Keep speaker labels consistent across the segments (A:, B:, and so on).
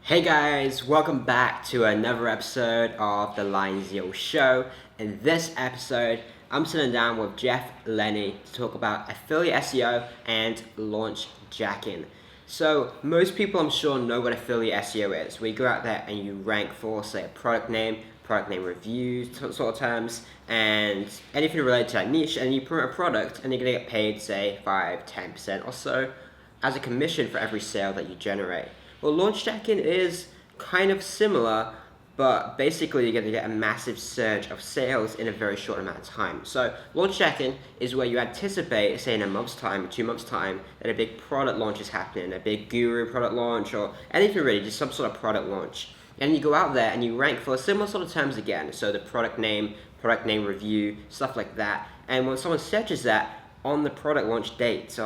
A: Hey guys, welcome back to another episode of the Line Zero Show. In this episode, I'm sitting down with Jeff Lenney to talk about affiliate SEO and launch jacking. So most people I'm sure know what affiliate SEO is. Where you go out there and you rank for, say, a product name reviews, sort of terms, and anything related to that niche, and you promote a product and you're gonna get paid, say, 5-10% or so as a commission for every sale that you generate. Well, launch jacking is kind of similar, but basically you're going to get a massive surge of sales in a very short amount of time. So launch jacking is where you anticipate, say in a month's time, 2 months' time, that a big product launch is happening, a big guru product launch, or anything really, just some sort of product launch. And you go out there and you rank for similar sort of terms again, so the product name review, stuff like that. And when someone searches that on the product launch dates,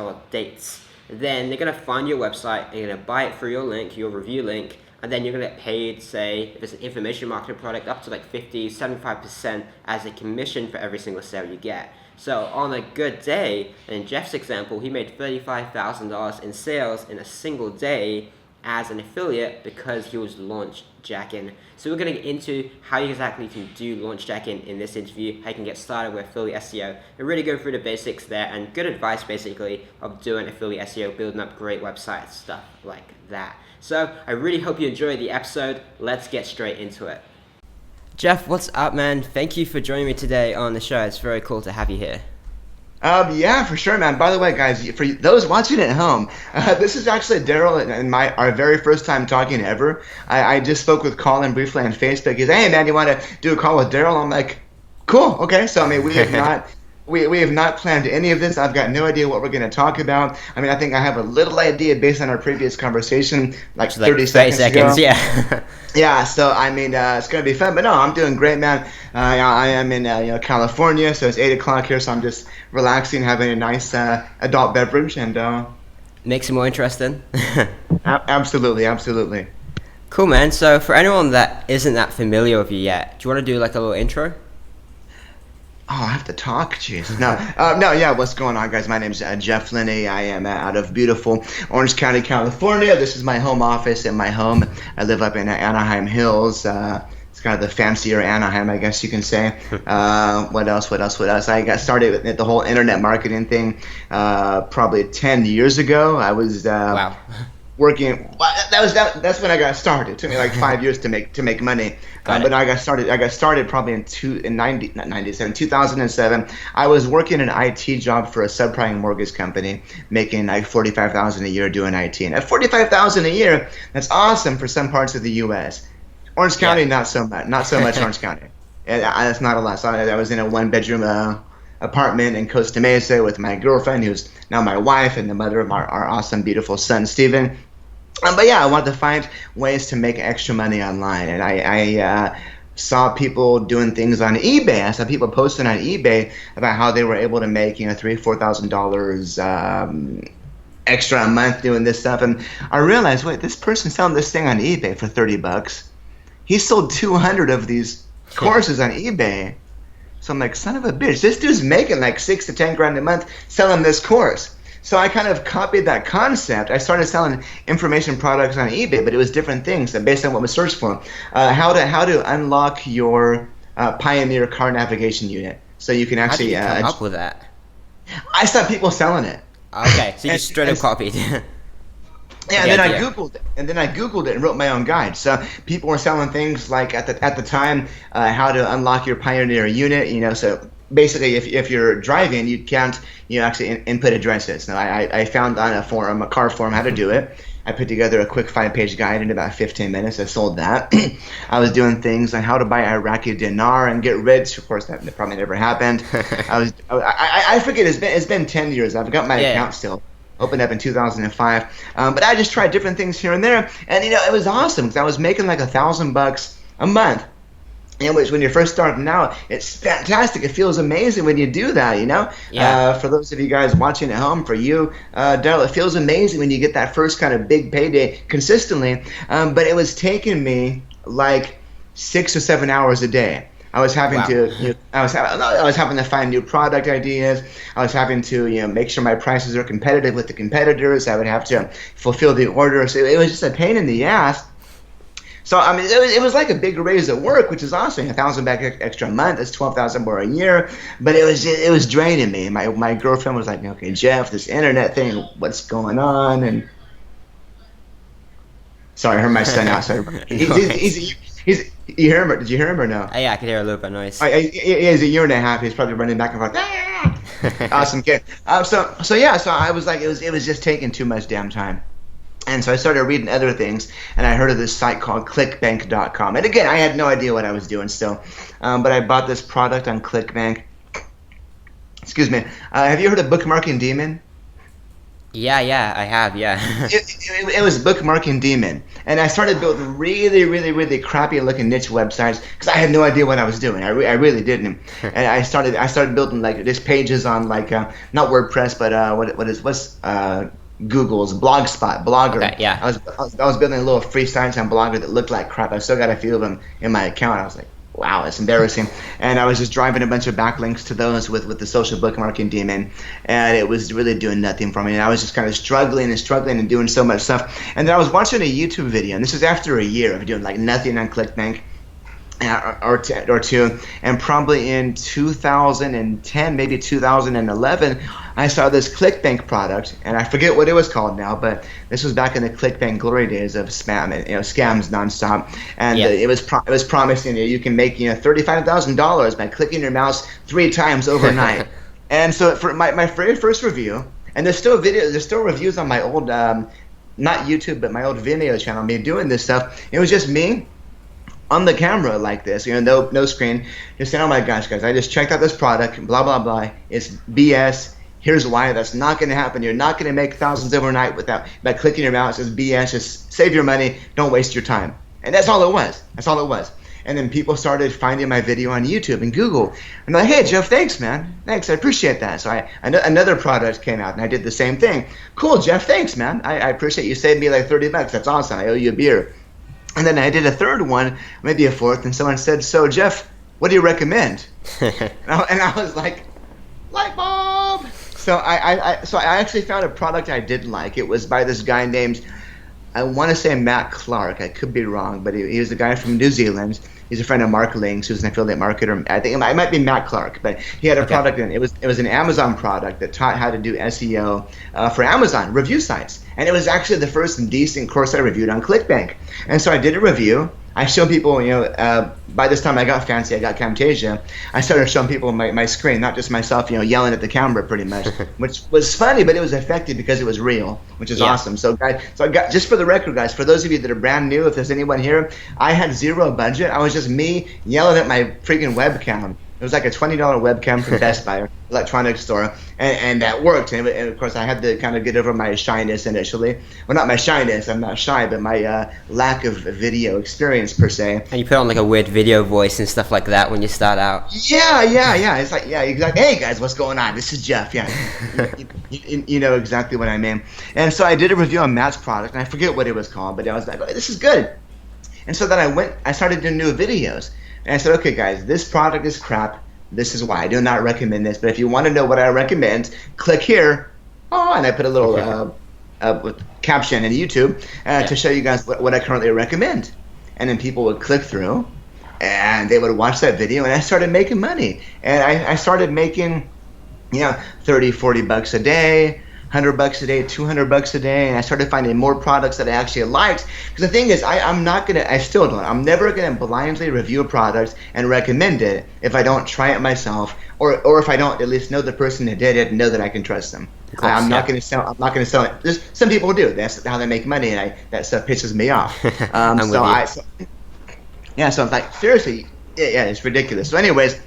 A: then they're going to find your website, they're going to buy it through your link, your review link, and then you're going to get paid, say, if it's an information marketing product, up to like 50-75% as a commission for every single sale you get. So on a good day, and in Jeff's example, he made $35,000 in sales in a single day as an affiliate because he was launch jacking. So we're going to get into how you exactly can do launch jacking in this interview, how you can get started with affiliate SEO, and really go through the basics there, and good advice basically of doing affiliate SEO, building up great websites, stuff like that. So I really hope you enjoyed the episode. Let's get straight into it. Jeff, what's up, man? Thank you for joining me today on the show. It's very cool to have you here.
B: Yeah, for sure, man. By the way, guys, for those watching at home, this is actually Daryl and our very first time talking ever. I just spoke with Colin briefly on Facebook. He's, hey, man, you want to do a call with Daryl? I'm like, cool, okay. So, I mean, we have not we have not planned any of this. I've got no idea what we're going to talk about. I mean, I think I have a little idea based on our previous conversation, like 30 seconds ago.
A: Yeah.
B: Yeah, so I mean, it's gonna be fun. But no, I'm doing great, man. I am in California, so it's 8 o'clock here, so I'm just relaxing, having a nice adult beverage, and
A: makes it more interesting.
B: Absolutely.
A: Cool, man. So for anyone that isn't that familiar with you yet, do you want to do like a little intro?
B: Oh, I have to talk, jeez. No, yeah, what's going on, guys? My name's Jeff Lenney. I am out of beautiful Orange County, California. This is my home office and my home. I live up in Anaheim Hills. It's kind of the fancier Anaheim, I guess you can say. What else? I got started with the whole internet marketing thing probably 10 years ago. I was
A: Wow.
B: working. Well, that's when I got started. It took me like 5 years to make money. But I got started probably in 2007. I was working an IT job for a subprime mortgage company, making like $45,000 a year doing IT. And at $45,000 a year, that's awesome for some parts of the U.S. Orange County, not so much Orange County. And that's not a lot. So I was in a one-bedroom apartment in Costa Mesa with my girlfriend, who's now my wife, and the mother of our awesome, beautiful son, Steven. But yeah, I wanted to find ways to make extra money online, and I saw people doing things on eBay. I saw people posting on eBay about how they were able to make $3,000-$4,000 extra a month doing this stuff, and I realized, wait, this person's selling this thing on eBay for $30. He sold 200 of these courses on eBay. So I'm like, son of a bitch, this dude's making like $6 to $10 a month selling this course. So I kind of copied that concept. I started selling information products on eBay, but it was different things based on what we searched for. How to unlock your Pioneer car navigation unit, so you can actually.
A: How did you come up with that?
B: I saw people selling it.
A: Okay, so you just straight up copied.
B: Yeah, and then I googled it and wrote my own guide. So people were selling things like at the time, how to unlock your Pioneer unit. So basically, if you're driving, you can't actually input addresses. Now, I found on a car forum, how to do it. I put together a quick 5-page guide in about 15 minutes. I sold that. I was doing things on how to buy Iraqi dinar and get rich. Of course, that probably never happened. I forget. It's been 10 years. I've got my account still. Opened up in 2005, but I just tried different things here and there, and it was awesome because I was making like $1,000 a month. Which when you're first starting out, it's fantastic. It feels amazing when you do that,
A: Yeah.
B: For those of you guys watching at home, for you, Daryl, it feels amazing when you get that first kind of big payday consistently. But it was taking me like 6 or 7 hours a day. I was having to find new product ideas. I was having to make sure my prices are competitive with the competitors. I would have to fulfill the order. So it was just a pain in the ass. So I mean, it was like a big raise at work, which is awesome. 1,000 back extra a month. That's 12,000 more a year. But it was draining me. My girlfriend was like, okay, Jeff, this internet thing, what's going on? And sorry, I heard my son outside. He's you hear him? Did you hear him or no?
A: Yeah, I could hear a little bit of noise.
B: He's a year and a half. He's probably running back and forth. Ah! Awesome kid. So I was like, it was just taking too much damn time. And so I started reading other things, and I heard of this site called ClickBank.com. And again, I had no idea what I was doing still, but I bought this product on ClickBank. Excuse me. Have you heard of Bookmarking Demon?
A: Yeah, I have, yeah.
B: It was Bookmarking Demon, and I started building really crappy looking niche websites because I had no idea what I was doing. I really didn't. And I started building like these pages on like not WordPress, but what's Google's Blogspot, Blogger.
A: Okay, yeah.
B: I was building a little free sites on Blogger that looked like crap. I still got a few of them in my account. I was like, wow, that's embarrassing. And I was just driving a bunch of backlinks to those with the social bookmarking demon, and it was really doing nothing for me. And I was just kind of struggling and doing so much stuff. And then I was watching a YouTube video, and this is after a year of doing like nothing on ClickBank. Or two, and probably in 2010, maybe 2011, I saw this ClickBank product, and I forget what it was called now, but this was back in the ClickBank glory days of spam, scams nonstop, and it was promising you can make $35,000 by clicking your mouse 3 times overnight. And so for my very first review, and there's still reviews on my old not YouTube but my old Vimeo channel, me doing this stuff. It was just me on the camera like this, no screen, just saying, oh my gosh, guys, I just checked out this product, blah, blah, blah, it's BS, here's why, that's not going to happen, you're not going to make thousands overnight by clicking your mouse, it's BS, just save your money, don't waste your time. And that's all it was. And then people started finding my video on YouTube and Google, and they're like, hey, Jeff, thanks, man, thanks, I appreciate that. So another product came out, and I did the same thing. Cool, Jeff, thanks, man, I appreciate you saved me like $30, that's awesome, I owe you a beer. And then I did a third one, maybe a fourth, and someone said, so Jeff, what do you recommend? and I was like, light bulb! So I actually found a product I did like. It was by this guy named, I want to say Matt Clark. I could be wrong, but he was a guy from New Zealand. He's a friend of Mark Lings, who's an affiliate marketer. I think it might be Matt Clark, but he had a product, and it was an Amazon product that taught how to do SEO for Amazon review sites. And it was actually the first decent course I reviewed on ClickBank. And so I did a review. I showed people, by this time I got fancy, I got Camtasia. I started showing people my screen, not just myself, yelling at the camera pretty much, which was funny, but it was effective because it was real, which is awesome. So guys, just for the record, guys, for those of you that are brand new, if there's anyone here, I had zero budget. I was just me yelling at my freaking webcam. It was like a $20 webcam from Best Buy, electronics store, and that worked. And of course, I had to kind of get over my shyness initially. Well, not my shyness, I'm not shy, but my lack of video experience per se.
A: And you put on like a weird video voice and stuff like that when you start out.
B: Yeah. It's like, exactly. Hey guys, what's going on? This is Jeff. Yeah, you know exactly what I mean. And so I did a review on Matt's product, and I forget what it was called, but I was like, oh, this is good. And so then I started doing new videos. And I said, okay, guys, this product is crap. This is why I do not recommend this. But if you want to know what I recommend, click here. Oh, and I put a little caption in YouTube to show you guys what I currently recommend. And then people would click through, and they would watch that video, and I started making money. And I started making, $30, $40 a day, $100 a day, $200 a day, and I started finding more products that I actually liked. Because the thing is, I'm never gonna blindly review a product and recommend it if I don't try it myself, or if I don't at least know the person that did it and know that I can trust them. I'm not gonna sell it. Some people do. That's how they make money, and that stuff pisses me off. So I'm like, seriously, it's ridiculous. So anyways,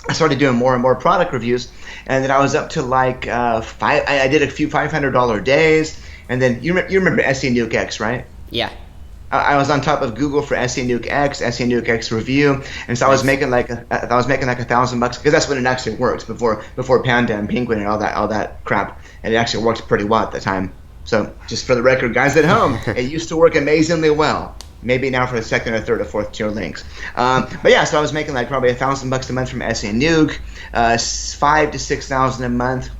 B: I started doing more and more product reviews, and then I was up to like I did a few $500 days, and then you remember SE Nuke X, right?
A: Yeah.
B: I was on top of Google for SE Nuke X, SE Nuke X review, and so I was making like $1,000 because that's when it actually works before Panda and Penguin and all that crap, and it actually worked pretty well at the time. So just for the record, guys at home, it used to work amazingly well. Maybe now for the second or third or fourth tier links. But yeah, so I was making like probably $1,000 a month from SE Nuke, $5,000 to $6,000 a month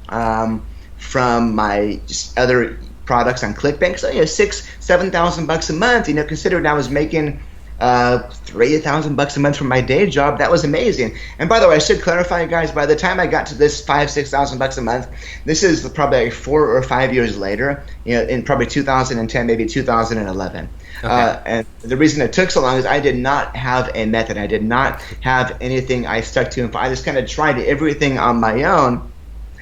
B: from my just other products on ClickBank. So, $6,000-7,000 a month. Considering I was making $3,000 a month from my day job, that was amazing. And by the way, I should clarify, guys, by the time I got to this $5,000-6,000 a month, this is probably like 4 or 5 years later, in probably 2010, maybe 2011. Okay. And the reason it took so long is I did not have a method. I did not have anything I stuck to. I just kind of tried everything on my own,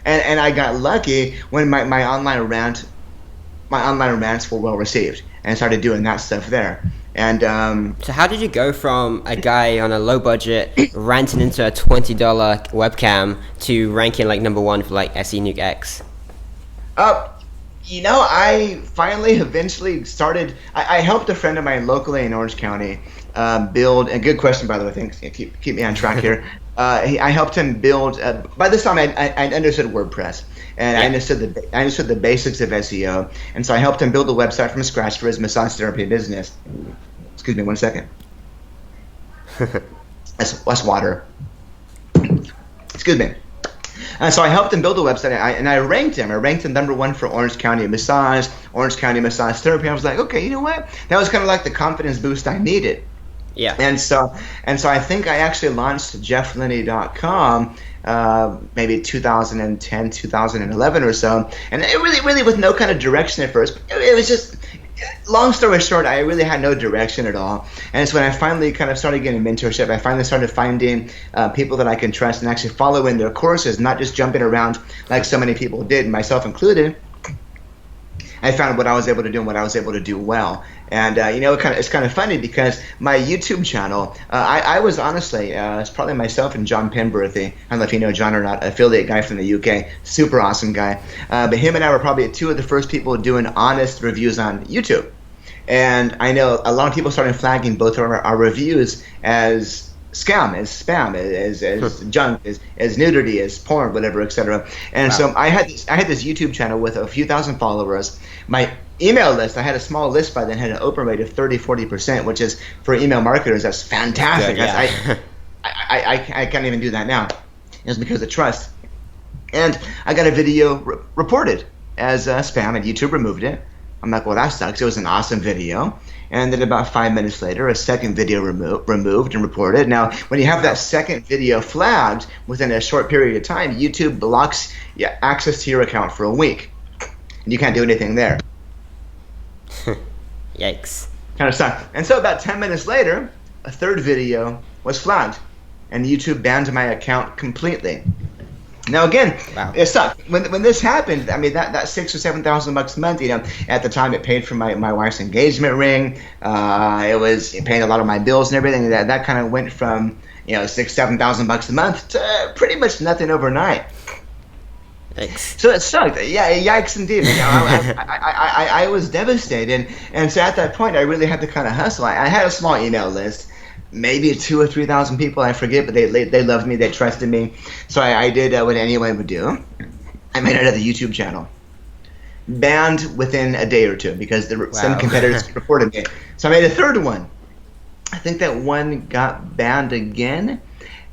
B: and I got lucky when my online rants were well received, and I started doing that stuff there. And
A: so how did you go from a guy on a low budget ranting into a $20 webcam to ranking like number 1 for like SE Nuke X?
B: I finally eventually started. I helped a friend of mine locally in Orange County build. And good question, by the way. Thanks. Keep me on track here. I helped him build. By this time, I understood WordPress, and I understood the basics of SEO, and so I helped him build a website from scratch for his massage therapy business. Excuse me, 1 second. That's water. Excuse me. So I helped him build a website, and I ranked him. I ranked him number 1 for Orange County massage therapy. I was like, okay, you know what? That was kind of like the confidence boost I needed.
A: Yeah.
B: And so I think I actually launched jefflenney.com maybe 2010, 2011 or so, and it really with no kind of direction at first. It was just, long story short, I really had no direction at all. And it's when I finally kind of started getting mentorship. I finally started finding people that I can trust and actually follow in their courses, not just jumping around like so many people did, myself included. I found what I was able to do and what I was able to do well. And it's kind of funny because my YouTube channel, I was honestly, it's probably myself and John Penberthy. I don't know if you know John or not, affiliate guy from the UK, super awesome guy. But him and I were probably 2 of the first people doing honest reviews on YouTube. And I know a lot of people started flagging both of our reviews as scam, as spam, as junk, as nudity, as porn, whatever, etc. And so I had this YouTube channel with a few thousand followers. My email list, I had a small list by then, had an open rate of 30-40%, which is, for email marketers, that's fantastic. Good, yeah. I can't even do that now. It was because of trust. And I got a video reported as spam, and YouTube removed it. I'm like, well, that sucks. It was an awesome video. And then about 5 minutes later, a second video removed and reported. Now, when you have that second video flagged within a short period of time, YouTube blocks access to your account for a week. And you can't do anything there.
A: Yikes.
B: Kind of sucked. And so about 10 minutes later, a third video was flagged, and YouTube banned my account completely. Now again, wow. It sucked. When this happened, I mean that $6,000 or $7,000 a month. At the time it paid for my wife's engagement ring. It paid a lot of my bills and everything. That kind of went from $6,000-7,000 a month to pretty much nothing overnight.
A: Thanks.
B: So it sucked. Yeah, yikes indeed. I was devastated, and so at that point I really had to kind of hustle. I had a small email list. Maybe 2,000 or 3,000 people, I forget, but they loved me, they trusted me. So I did what anyone would do. I made another YouTube channel. Banned within a day or two because some competitors reported me. So I made a third one. I think that one got banned again.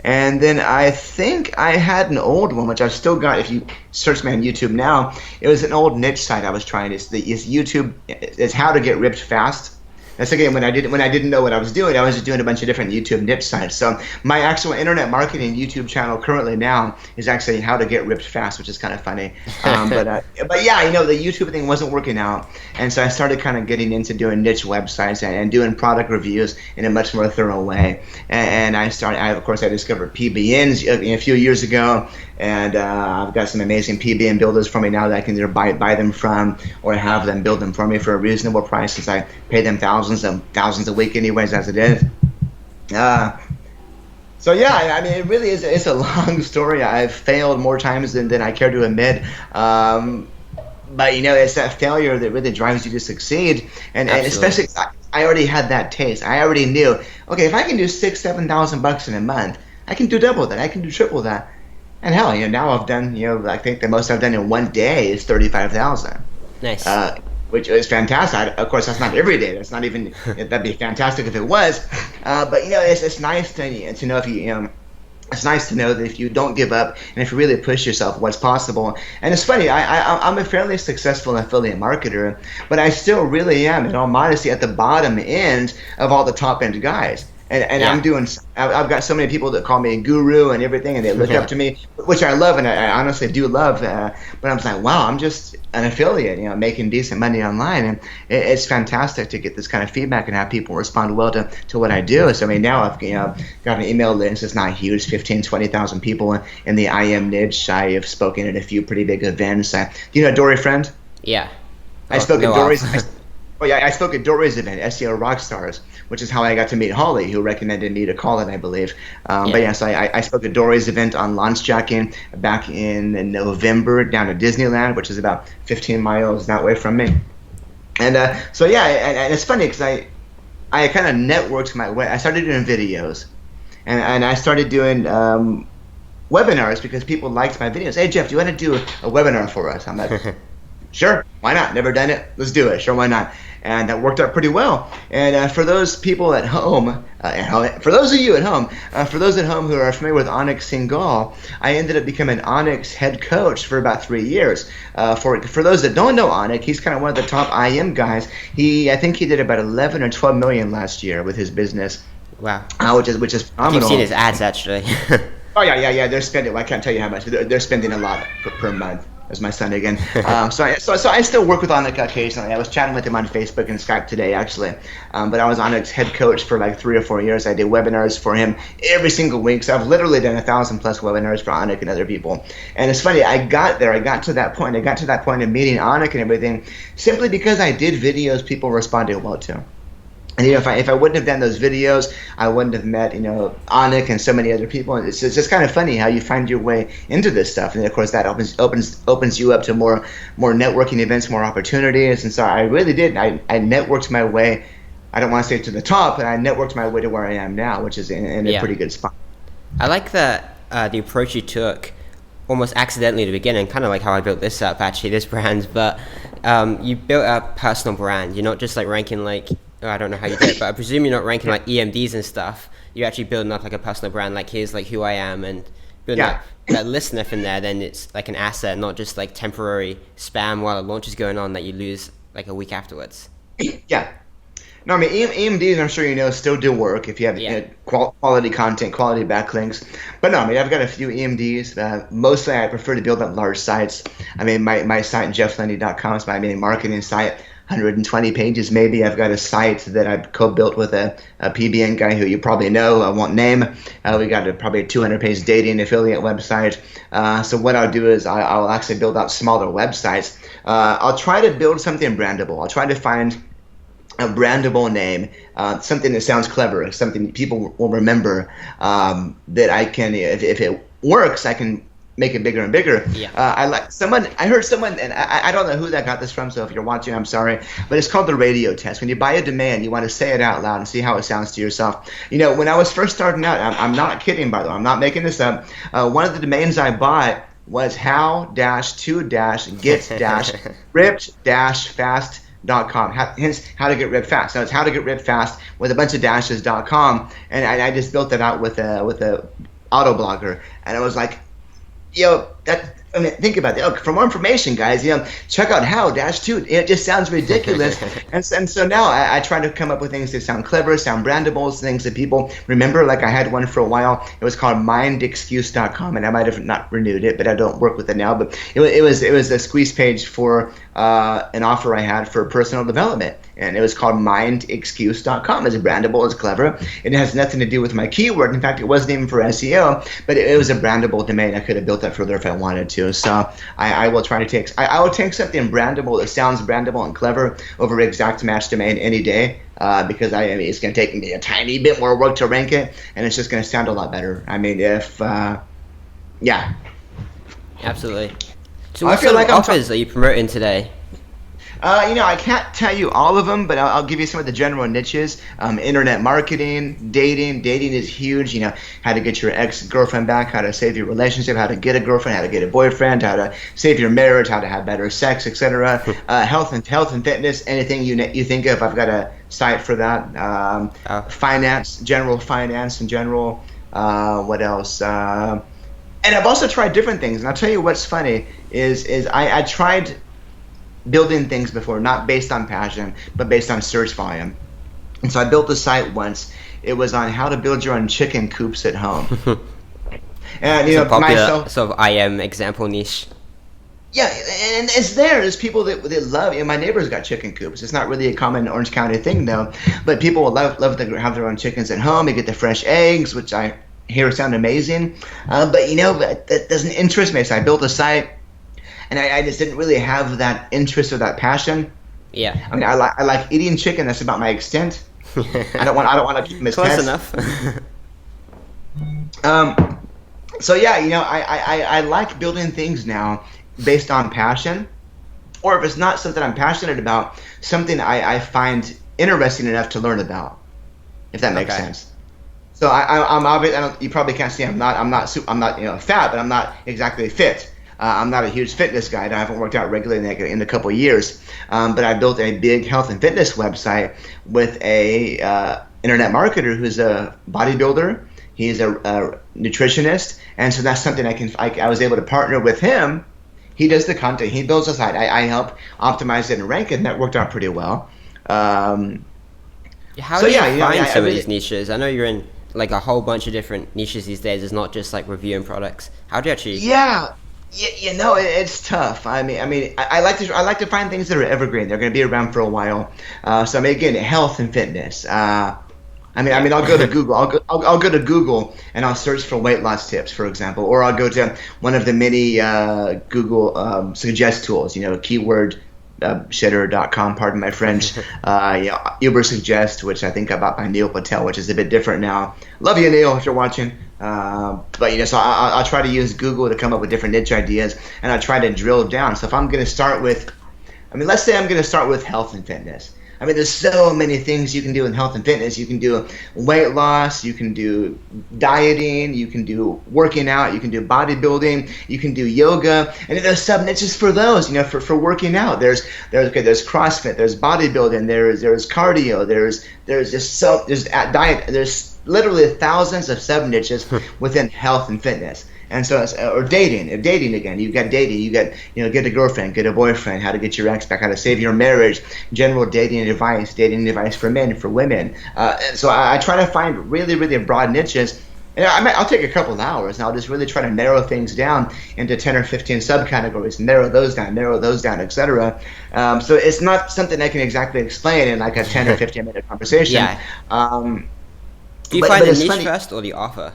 B: And then I think I had an old one, which I've still got. If you search me on YouTube now, it was an old niche site I was trying. It's YouTube. It's how to get ripped fast. That's again when I didn't know what I was doing. I was just doing a bunch of different YouTube niche sites. So my actual internet marketing YouTube channel currently now is actually how to get ripped fast, which is kind of funny. But yeah, the YouTube thing wasn't working out, and so I started kind of getting into doing niche websites and doing product reviews in a much more thorough way. And I discovered PBNs a few years ago, and I've got some amazing PBN builders for me now that I can either buy them from or have them build them for me for a reasonable price, since I pay them thousands a week anyways as it is. So yeah, I mean, it really is. It's a long story. I've failed more times than I care to admit. But it's that failure that really drives you to succeed, and especially I already had that taste. I already knew, okay, if I can do $6,000-7,000 in a month, I can do double that. I can do triple that. And hell, now I've done, I think the most I've done in one day is 35,000.
A: Nice.
B: Which is fantastic. Of course, that's not every day. That's not even. That'd be fantastic if it was. But it's nice to know if you it's nice to know that if you don't give up and if you really push yourself, what's possible. And it's funny, I'm a fairly successful affiliate marketer, but I still really am, in all modesty, at the bottom end of all the top end guys. And I've got so many people that call me a guru and everything, and they look up to me, which I love, and I honestly do love. But I'm just like, wow, I'm just an affiliate, making decent money online, and it's fantastic to get this kind of feedback and have people respond well to what I do. So I mean, now I've got an email list. It's not huge, 15, 20,000 people in the IM niche. I have spoken at a few pretty big events. Do you know Dory Friend?
A: Yeah.
B: I spoke at Dory's. I spoke at Dory's event, SEO Rockstars, which is how I got to meet Holly, who recommended me to call it, I believe. But yes, I spoke at Dory's event on launchjacking back in November down at Disneyland, which is about 15 miles that way from me. And and it's funny because I kind of networked my way. I started doing videos, and I started doing webinars because people liked my videos. Hey, Jeff, do you want to do a webinar for us? I'm like, sure, why not? Never done it. Let's do it. Sure, why not? And that worked out pretty well. And for those people at home, for those of you at home, for those at home who are familiar with Onyx Singal, I ended up becoming Onyx head coach for about 3 years. For those that don't know Onyx, he's kind of one of the top IM guys. I think he did about 11 or 12 million last year with his business.
A: Wow.
B: Which is phenomenal.
A: I've seen his ads actually.
B: Oh yeah. They're spending. Well, I can't tell you how much. They're spending a lot per month. As my son again. So I still work with Onyx occasionally. I was chatting with him on Facebook and Skype today, actually. But I was Onyx head coach for like 3 or 4 years. I did webinars for him every single week. So I've literally done 1,000 plus webinars for Onyx and other people. And it's funny, I got to that point. I got to that point of meeting Onyx and everything simply because I did videos people responded well to. And if I wouldn't have done those videos, I wouldn't have met Onyx and so many other people. And it's just kind of funny how you find your way into this stuff, and of course that opens you up to more networking events, more opportunities. And so I really did. I networked my way. I don't want to say to the top, but I networked my way to where I am now, which is in a pretty good spot.
A: I like that the approach you took, almost accidentally at the beginning, kind of like how I built this up actually, this brand. But you built a personal brand. You're not just like ranking like. I don't know how you did it, but I presume you're not ranking like EMDs and stuff. You're actually building up like a personal brand, like here's like who I am, and building up that listener from there. Then it's like an asset, not just like temporary spam while the launch is going on that you lose like a week afterwards.
B: Yeah. No, I mean EMDs, I'm sure you know, still do work if you have quality content, quality backlinks. But no, I mean I've got a few EMDs. Mostly I prefer to build up large sites. I mean my site jefflenney.com is my main marketing site. 120 pages maybe. I've got a site that I've co-built with a PBN guy who you probably know, I won't name. We got probably a 200-page dating affiliate website. So what I'll do is I'll actually build out smaller websites. I'll try to build something brandable. I'll try to find a brandable name, something that sounds clever, something people will remember, that I can, if it works, I can make it bigger and bigger. I heard someone, and I don't know who that got this from, so if you're watching, I'm sorry, but it's called the radio test. When you buy a domain, you want to say it out loud and see how it sounds to yourself. When I was first starting out, I'm not kidding, by the way, I'm not making this up, one of the domains I bought was how-to-get-ripped-fast.com. Hence, how to get ripped fast. So it's how to get ripped fast with a bunch of dashes.com, and I just built that out with a auto blogger, and I was like, think about that. For more information, guys, check out how-to. It just sounds ridiculous. and so now I try to come up with things that sound clever, sound brandable, things that people remember. Like I had one for a while. It was called mindexcuse.com, and I might have not renewed it, but I don't work with it now. But it was a squeeze page for an offer I had for personal development. And it was called mindexcuse.com. It's brandable, it's clever. It has nothing to do with my keyword. In fact, it wasn't even for SEO, but it was a brandable domain. I could have built that further if I wanted to. So I will try to take I will take something brandable that sounds brandable and clever over exact match domain any day, because I mean it's going to take me a tiny bit more work to rank it, and it's just going to sound a lot better. I mean,
A: Absolutely. So what sort of offers are you promoting today?
B: I can't tell you all of them, but I'll give you some of the general niches. Internet marketing, dating. Dating is huge. How to get your ex-girlfriend back, how to save your relationship, how to get a girlfriend, how to get a boyfriend, how to save your marriage, how to have better sex, etc. Health and fitness, anything you think of, I've got a site for that. Finance, general finance, and general What else? And I've also tried different things. And I'll tell you what's funny is I tried building things before, not based on passion, but based on search volume. And so I built a site once. It was on how to build your own chicken coops at home. And
A: it's a popular sort of IM example niche.
B: Yeah, and it's there. There's people that love. My neighbor's got chicken coops. It's not really a common Orange County thing, though. But people will love to have their own chickens at home. They get the fresh eggs, which I hear sound amazing. But that doesn't interest me. So I built a site, and I just didn't really have that interest or that passion.
A: Yeah.
B: I mean, I like eating chicken. That's about my extent. I don't want to keep them as
A: close
B: pets.
A: Enough.
B: So yeah, I like building things now based on passion, or if it's not something I'm passionate about, something I find interesting enough to learn about, if that makes sense. So I'm obvious. You probably can't see. I'm not fat, but I'm not exactly fit. I'm not a huge fitness guy. I haven't worked out regularly in a couple of years. But I built a big health and fitness website with a internet marketer who's a bodybuilder. He's a nutritionist, and so that's something I was able to partner with him. He does the content. He builds the site. I help optimize it and rank it, and that worked out pretty well.
A: How do you find some of these niches? I know you're in like a whole bunch of different niches these days. It's not just like reviewing products. How do you actually?
B: Yeah, it's tough. I mean, I like to find things that are evergreen. They're going to be around for a while. So again, health and fitness. I'll go to Google. I'll go to Google and I'll search for weight loss tips, for example, or I'll go to one of the many Google suggest tools. Keyword shitter.com. Pardon my French. Uber Suggest, which I think I bought by Neil Patel, which is a bit different now. Love you, Neil, if you're watching. So I'll try to use Google to come up with different niche ideas, and I try to drill down. So if I'm going to start with, let's say I'm going to start with health and fitness. There's so many things you can do in health and fitness. You can do weight loss, you can do dieting, you can do working out, you can do bodybuilding, you can do yoga, and there's sub niches for those. For working out, there's CrossFit, there's bodybuilding, there's cardio, there's diet, there's literally thousands of sub niches within health and fitness. And so, or dating again. You've got dating. You got, get a girlfriend, get a boyfriend, how to get your ex back, how to save your marriage, general dating advice for men, for women. And so I try to find really, really broad niches. And I'll take a couple of hours, and I'll just really try to narrow things down into 10 or 15 subcategories, narrow those down, etc. So it's not something I can exactly explain in like a 10 or 15 minute conversation.
A: Yeah. Do you find the niche first or the offer?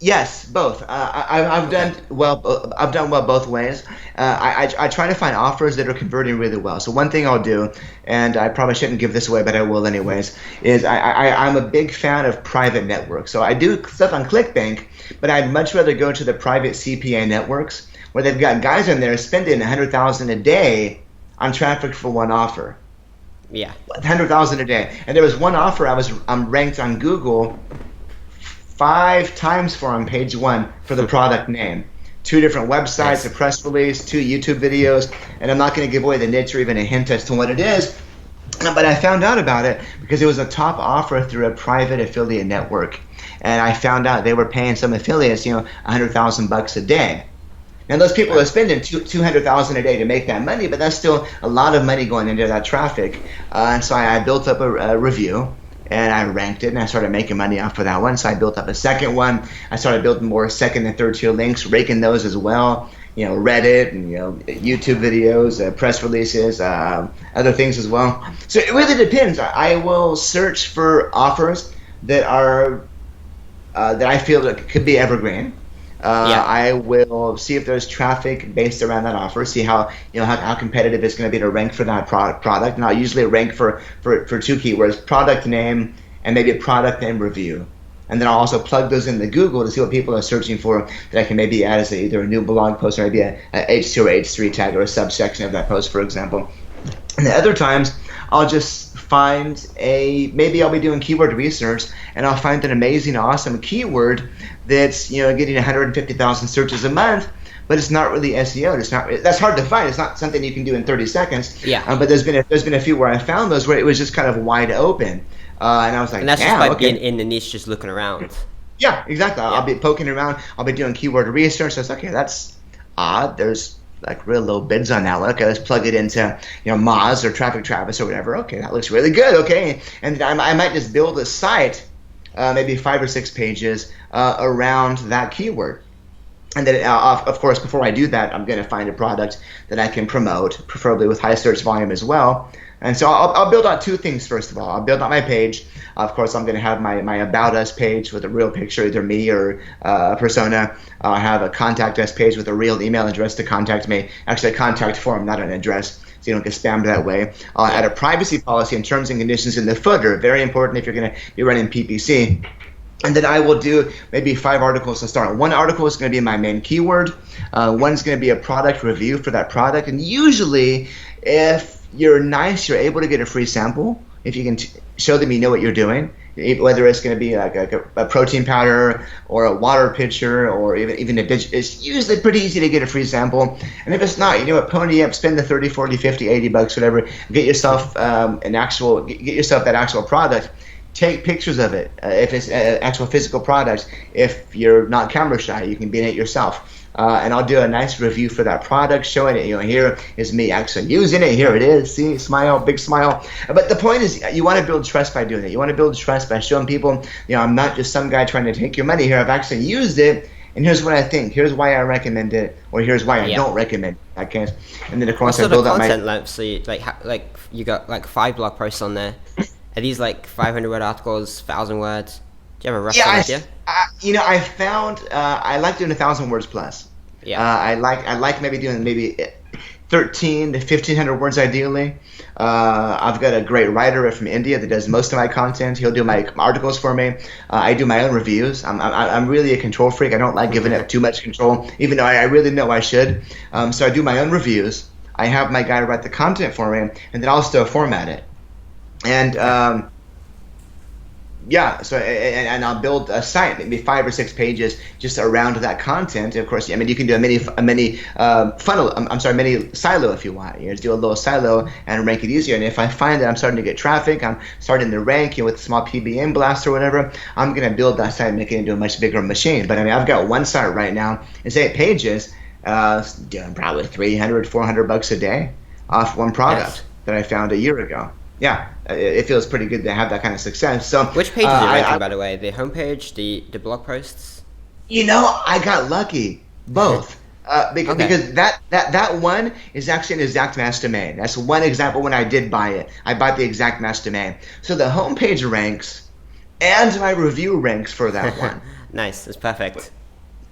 B: Yes, both. I've done well both ways. I try to find offers that are converting really well. So one thing I'll do, and I probably shouldn't give this away, but I will anyways, is I'm a big fan of private networks. So I do stuff on ClickBank, but I'd much rather go to the private CPA networks where they've got guys in there spending $100,000 a day on traffic for one offer.
A: Yeah,
B: $100,000 a day. And there was one offer I'm ranked on Google 5 times for on page 1 for the product name. 2 different websites, a press release, 2 YouTube videos, and I'm not going to give away the niche or even a hint as to what it is, but I found out about it because it was a top offer through a private affiliate network, and I found out they were paying some affiliates, $100,000 a day. Now those people are spending $200,000 a day to make that money, but that's still a lot of money going into that traffic, and so I built up a review. And I ranked it, and I started making money off of that one. So I built up a second one. I started building more second and third tier links, raking those as well. Reddit and YouTube videos, press releases, other things as well. So it really depends. I will search for offers that are that I feel that could be evergreen. I will see if there's traffic based around that offer, see how competitive it's going to be to rank for that product, and I'll usually rank for 2 keywords: product name and maybe a product name review. And then I'll also plug those into Google to see what people are searching for that I can maybe add as either a new blog post or maybe a H2 or H3 tag or a subsection of that post, for example. And the other times I'll just find maybe I'll be doing keyword research and I'll find an amazing, awesome keyword that's getting 150,000 searches a month, but it's not really SEO. It's not. That's hard to find. It's not something you can do in 30 seconds.
A: Yeah.
B: But there's been a few where I found those where it was just kind of wide open, and I was like,
A: and that's just by being in the niche, just looking around.
B: Yeah, exactly. I'll be poking around. I'll be doing keyword research. I was like, okay, that's odd. There's like real low bids on that one. Okay, let's plug it into Moz or Traffic Travis or whatever. Okay, that looks really good. Okay, and I might just build a site, maybe 5 or 6 pages around that keyword. And then, of course, before I do that, I'm going to find a product that I can promote, preferably with high search volume as well. And so I'll build out 2 things, first of all. I'll build out my page. Of course, I'm going to have my About Us page with a real picture, either me or a persona. I'll have a Contact Us page with a real email address to contact me. Actually, a contact form, not an address, so you don't get spammed that way. I'll add a privacy policy and terms and conditions in the footer. Very important if you're going to be running PPC. And then I will do maybe 5 articles to start. 1 article is going to be my main keyword. One's going to be a product review for that product. And usually, if you're nice, you're able to get a free sample. If you can show them you know what you're doing, whether it's going to be like a protein powder or a water pitcher or even a dish, it's usually pretty easy to get a free sample. And if it's not, pony up, spend the 30, 40, 50, 80 bucks, whatever, get yourself get yourself that actual product. Take pictures of it. If it's an actual physical product, if you're not camera shy, you can be in it yourself. And I'll do a nice review for that product, showing it, here is me actually using it. Here it is. See, smile, big smile. But the point is, you want to build trust by doing it. You want to build trust by showing people, I'm not just some guy trying to take your money here. I've actually used it, and here's what I think. Here's why I recommend it, or here's why I don't recommend it. Okay. And then of course I build up my
A: content length. So you got like 5 blog posts on there. Are these like 500 word articles, 1,000 words? Do you have a rough idea?
B: I found I like doing 1,000 words plus.
A: Yeah.
B: I like maybe doing 13 to 1,500 words ideally. I've got a great writer from India that does most of my content. He'll do my articles for me. I do my own reviews. I'm really a control freak. I don't like giving up too much control, even though I really know I should. So I do my own reviews. I have my guy write the content for me, and then I'll still format it. And and I'll build a site, maybe 5 or 6 pages just around that content. Of course, you can do a mini silo if you want. Just do a little silo and rank it easier. And if I find that I'm starting to get traffic, I'm starting to rank with a small PBM blast or whatever, I'm going to build that site and make it into a much bigger machine. But I've got one site right now. It's 8 pages, doing probably $300-400 a day off one product that I found a year ago. Yeah, it feels pretty good to have that kind of success. So,
A: which page are you ranking, by the way? The homepage, the blog posts?
B: I got lucky. Both. Because that one is actually an exact match domain. That's one example when I did buy it. I bought the exact match domain. So the homepage ranks and my review ranks for that one.
A: Nice. That's perfect.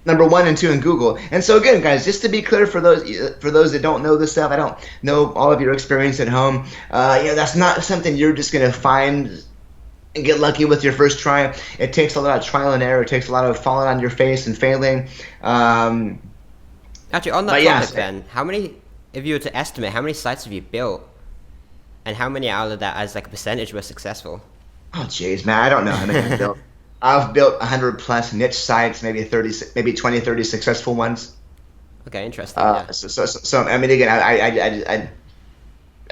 B: Number 1 and 2 in Google. And so again, guys, just to be clear for those that don't know this stuff, I don't know all of your experience at home. That's not something you're just going to find and get lucky with your first try. It takes a lot of trial and error. It takes a lot of falling on your face and failing.
A: Actually, on that topic, then, how many, if you were to estimate, how many sites have you built, and how many out of that, as like a percentage, were successful?
B: Oh, jeez, man, I don't know how many I've built. I've built 100 plus niche sites, maybe 20, 30 successful ones.
A: Okay, interesting.
B: So again,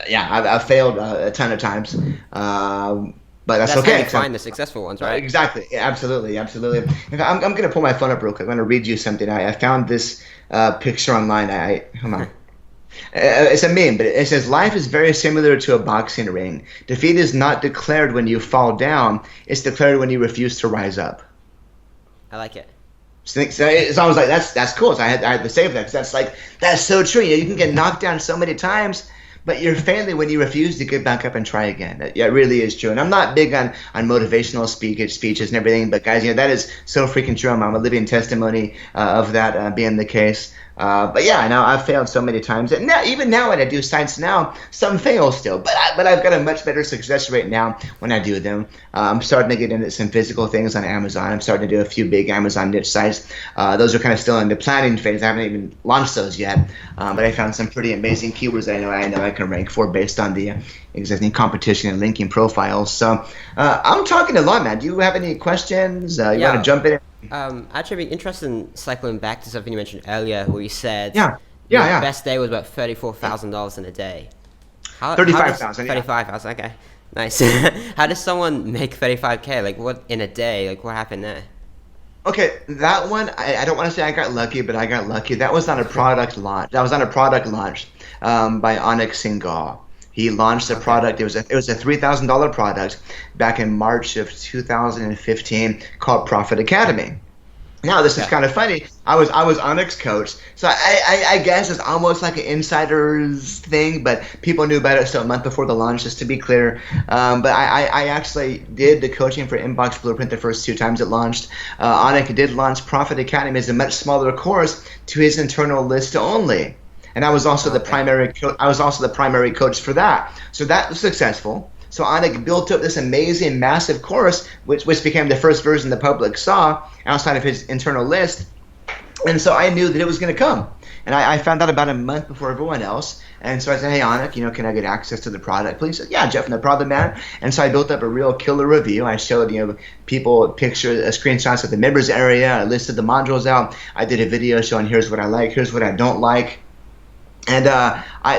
B: I've failed a ton of times, but that's okay.
A: How you find the successful ones, right?
B: Exactly. Yeah, absolutely. I'm going to pull my phone up real quick. I'm going to read you something. I found this picture online. Hold on. It's a meme, but it says, "Life is very similar to a boxing ring. Defeat is not declared when you fall down. It's declared when you refuse to rise up."
A: I like it.
B: So it's almost like that's cool. So I had to save that because that's so true. You can get knocked down so many times, but you're failing when you refuse to get back up and try again. It really is true. And I'm not big on motivational speeches and everything, but guys, that is so freaking true. I'm a living testimony of that being the case. But yeah, now I've failed so many times, and even now when I do sites now, some fail still. But I've got a much better success rate now when I do them. I'm starting to get into some physical things on Amazon. I'm starting to do a few big Amazon niche sites. Those are kind of still in the planning phase. I haven't even launched those yet. But I found some pretty amazing keywords that I know I can rank for based on the existing competition and linking profiles. So I'm talking a lot, man. Do you have any questions? You want to jump in
A: Actually, I'd be interested in cycling back to something you mentioned earlier, where you said
B: Yeah,
A: your
B: yeah.
A: best day was about $34,000 in a day. How
B: 35,000.
A: 35,000. Okay, nice. How does someone make 35K? Like what in a day? Like what happened there?
B: Okay, that one, I don't want to say I got lucky, but I got lucky. That was on a product launch. That was on a product launch by Anik Singhal. He launched a product. It was a $3,000 product back in March of 2015 called Profit Academy. Now this is kind of funny. I was Onyx coach, so I guess it's almost like an insider's thing, but people knew about it so a month before the launch, just to be clear. But I actually did the coaching for Inbox Blueprint the first 2 times it launched. Onyx did launch Profit Academy as a much smaller course to his internal list only, and I was also the primary coach for that. So that was successful. So Anik built up this amazing, massive course, which became the first version the public saw outside of his internal list. And so I knew that it was going to come. And I found out about a month before everyone else. And so I said, hey, Anik, can I get access to the product, please? He said, yeah, Jeff, no problem, man. And so I built up a real killer review. I showed, people pictures, screenshots of the members area. I listed the modules out. I did a video showing here's what I like, here's what I don't like. And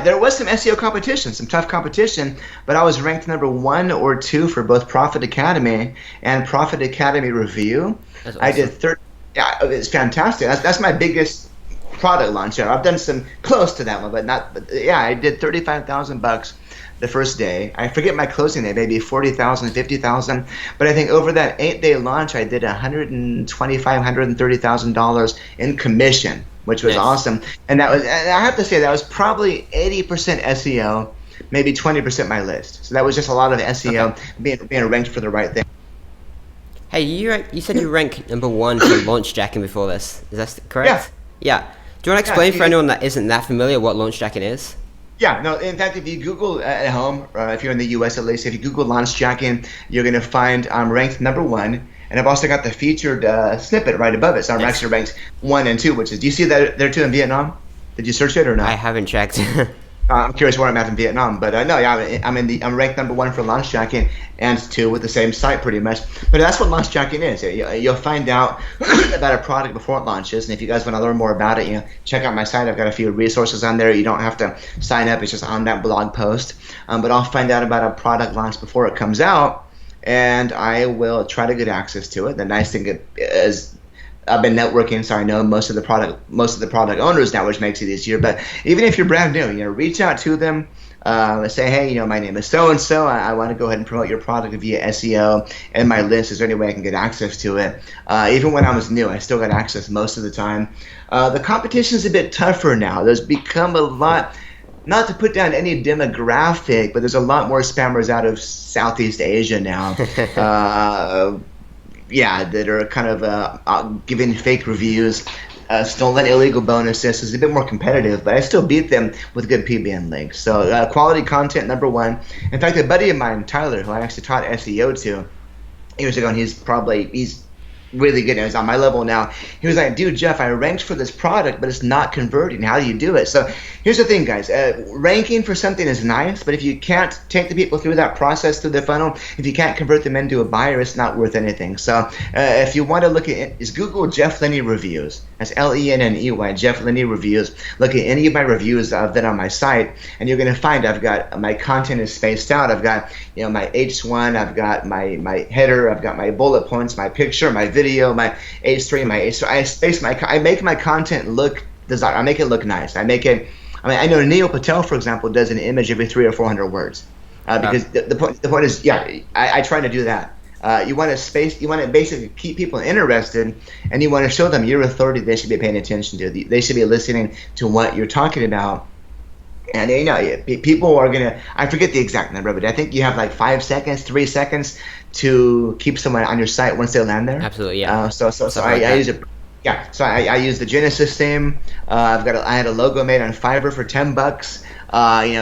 B: there was some SEO competition, some tough competition, but I was ranked number 1 or 2 for both Profit Academy and Profit Academy Review.
A: That's awesome.
B: I did yeah, it's fantastic. That's my biggest product launch ever. I've done some close to that one, but not. But yeah, I did $35,000 the first day. I forget my closing day, maybe 40,000, 50,000. But I think over that 8-day launch, I did $125,000, $130,000 in commission, which was awesome. And I have to say that was probably 80% SEO, maybe 20% my list. So that was just a lot of SEO being ranked for the right thing.
A: Hey, you said you ranked number 1 for launch jacking before this. Is that correct? Yeah. Do you want to explain for anyone that isn't that familiar what launch jacking is?
B: Yeah, no, in fact, if you Google at home, if you're in the US at least, if you Google launch jacking, you're going to find I'm ranked number 1. And I've also got the featured snippet right above it. So I'm actually ranked 1 and 2, which is, do you see that there too in Vietnam? Did you search it or not?
A: I haven't checked.
B: I'm curious where I'm at in Vietnam, but no, yeah, I'm ranked number 1 for launch jacking and 2 with the same site pretty much. But that's what launch jacking is. You'll find out about a product before it launches, and if you guys want to learn more about it, check out my site. I've got a few resources on there. You don't have to sign up; it's just on that blog post. But I'll find out about a product launch before it comes out, and I will try to get access to it. The nice thing is, I've been networking, so I know most of the product owners now, which makes it easier. But even if you're brand new, reach out to them, say, hey, my name is so and so. I want to go ahead and promote your product via SEO and my list. Is there any way I can get access to it? Even when I was new, I still got access most of the time. The competition is a bit tougher now. There's become a lot. Not to put down any demographic, but there's a lot more spammers out of Southeast Asia now. That are kind of giving fake reviews, stolen illegal bonuses. It's a bit more competitive, but I still beat them with good PBN links. So quality content, number 1. In fact, a buddy of mine, Tyler, who I actually taught SEO to years ago, and he's really good. He's on my level now. He was like, dude, Jeff, I ranked for this product, but it's not converting. How do you do it? So here's the thing, guys. Ranking for something is nice, but if you can't take the people through that process, through the funnel, if you can't convert them into a buyer, it's not worth anything. So if you want to look at it, is Google Jeff Lenney reviews. That's Lenney, Jeff Lenney reviews. Look at any of my reviews that on my site, and you're going to find I've got my content is spaced out. I've got my H1, I've got my header, I've got my bullet points, my picture, my video, my H3, my H4. I make my content look desired. I make it look nice. I know Neil Patel, for example, does an image every 300 or 400 words because the point is, I try to do that. You want to basically keep people interested, and you want to show them your authority. They should be paying attention to. They should be listening to what you're talking about. And people are gonna. I forget the exact number, but I think you have like 5 seconds, 3 seconds to keep someone on your site once they land there.
A: Absolutely, yeah.
B: So I use it. Yeah. So I use the Genesis theme. I had a logo made on Fiverr for $10.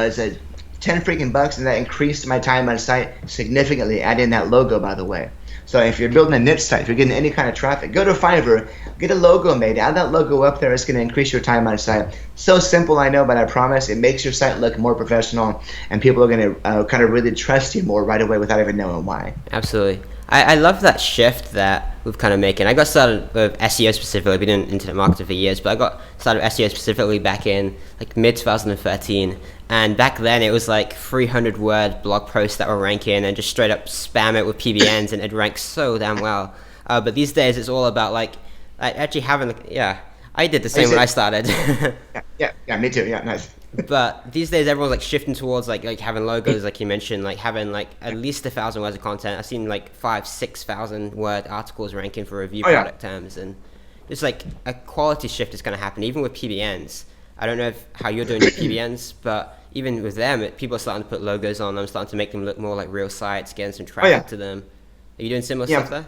B: It's a 10 freaking bucks, and that increased my time on site significantly. Add in that logo, by the way. So if you're building a niche site, if you're getting any kind of traffic, go to Fiverr, get a logo made, add that logo up there. It's going to increase your time on site. So simple, I know, but I promise it makes your site look more professional, and people are going to kind of really trust you more right away without even knowing why.
A: Absolutely. I love that shift that we've kind of making. I got started with SEO specifically. I've been in internet marketing for years, but I got started with SEO specifically back in like mid 2013. And back then it was like 300 word blog posts that were ranking, and just straight up spam it with PBNs, and it ranks so damn well. But these days it's all about like actually having, I did the same when I started.
B: yeah, me too. Yeah, nice.
A: But these days everyone's like shifting towards like having logos, like you mentioned, like having like at least 1,000 words of content. I've seen like 5,000-6,000 word articles ranking for review product terms, and it's like a quality shift is going to happen even with PBNs. I don't know how you're doing your PBNs, but even with them, people are starting to put logos on them, starting to make them look more like real sites, getting some traffic to them. Are you doing similar stuff there?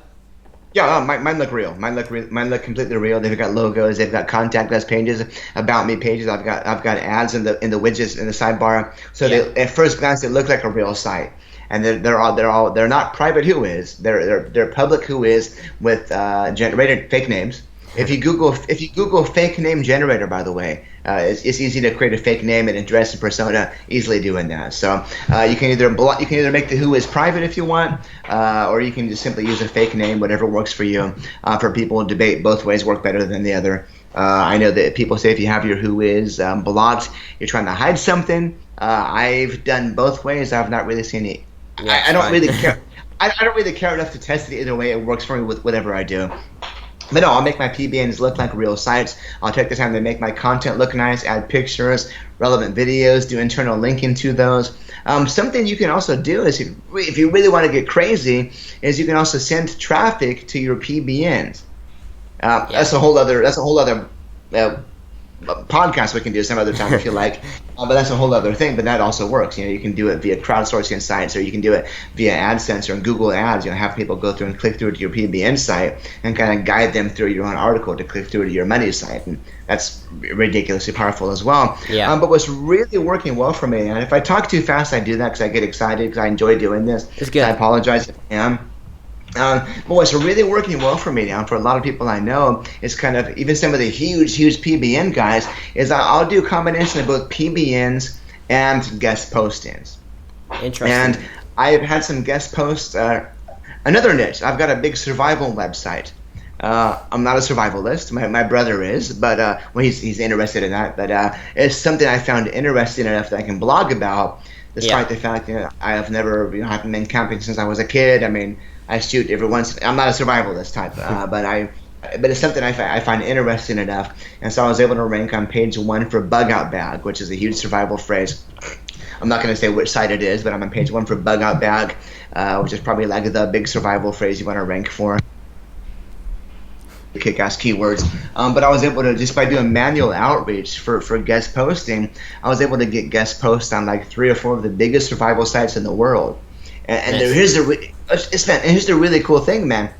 B: Yeah, mine look real. Mine look completely real. They've got logos. They've got contact us pages, about me pages. I've got ads in the widgets in the sidebar. So they, at first glance, they look like a real site. And they're not private who is. They're public who is with generated fake names. If you Google fake name generator, by the way, it's easy to create a fake name and address and persona easily doing that. So you can either make the who is private if you want, or you can just simply use a fake name, whatever works for you. For people, debate both ways work better than the other. I know that people say if you have your who is blocked, you're trying to hide something. I've done both ways. I've not really seen it. I don't really care. I don't really care enough to test it either way. It works for me with whatever I do. But no, I'll make my PBNs look like real sites. I'll take the time to make my content look nice, add pictures, relevant videos, do internal linking to those. Something you can also do is, if you really want to get crazy, is you can also send traffic to your PBNs. That's a whole other podcast we can do some other time if you like, but that's a whole other thing. But that also works. You can do it via crowdsourcing sites, or you can do it via AdSense or Google Ads. Have people go through and click through to your PBN site and kind of guide them through your own article to click through to your money site, and that's ridiculously powerful as well. But what's really working well for me, and if I talk too fast, I do that because I get excited because I enjoy doing this.
A: It's good.
B: I apologize if I am. But what's really working well for me now, for a lot of people I know, is kind of even some of the huge PBN guys, is I'll do a combination of both PBNs and guest postings.
A: Interesting.
B: And I've had some guest posts. Another niche, I've got a big survival website. I'm not a survivalist. My brother is, but he's interested in that. But it's something I found interesting enough that I can blog about, despite the fact that I have never, haven't been camping since I was a kid. I mean, I shoot every once. I'm not a survivalist type, but it's something I find interesting enough, and so I was able to rank on page 1 for bug out bag, which is a huge survival phrase. I'm not going to say which site it is, but I'm on page 1 for bug out bag, which is probably like the big survival phrase you want to rank for. Kick-ass keywords, but I was able to, just by doing manual outreach for guest posting, I was able to get guest posts on like 3 or 4 of the biggest survival sites in the world. And here's the really cool thing, man.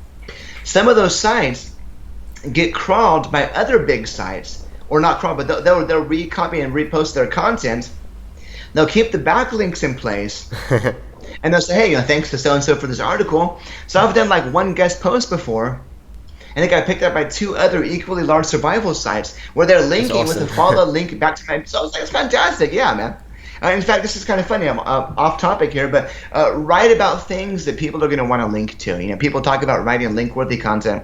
B: Some of those sites get crawled by other big sites, or not crawled, but they'll recopy and repost their content. They'll keep the backlinks in place, and they'll say, hey, thanks to so-and-so for this article. So I've done like 1 guest post before, and it got picked up by 2 other equally large survival sites where they're linking with a follow link back to my. So I was like, it's fantastic, yeah, man. In fact, this is kind of funny. I'm off topic here, but write about things that people are going to want to link to. People talk about writing link-worthy content.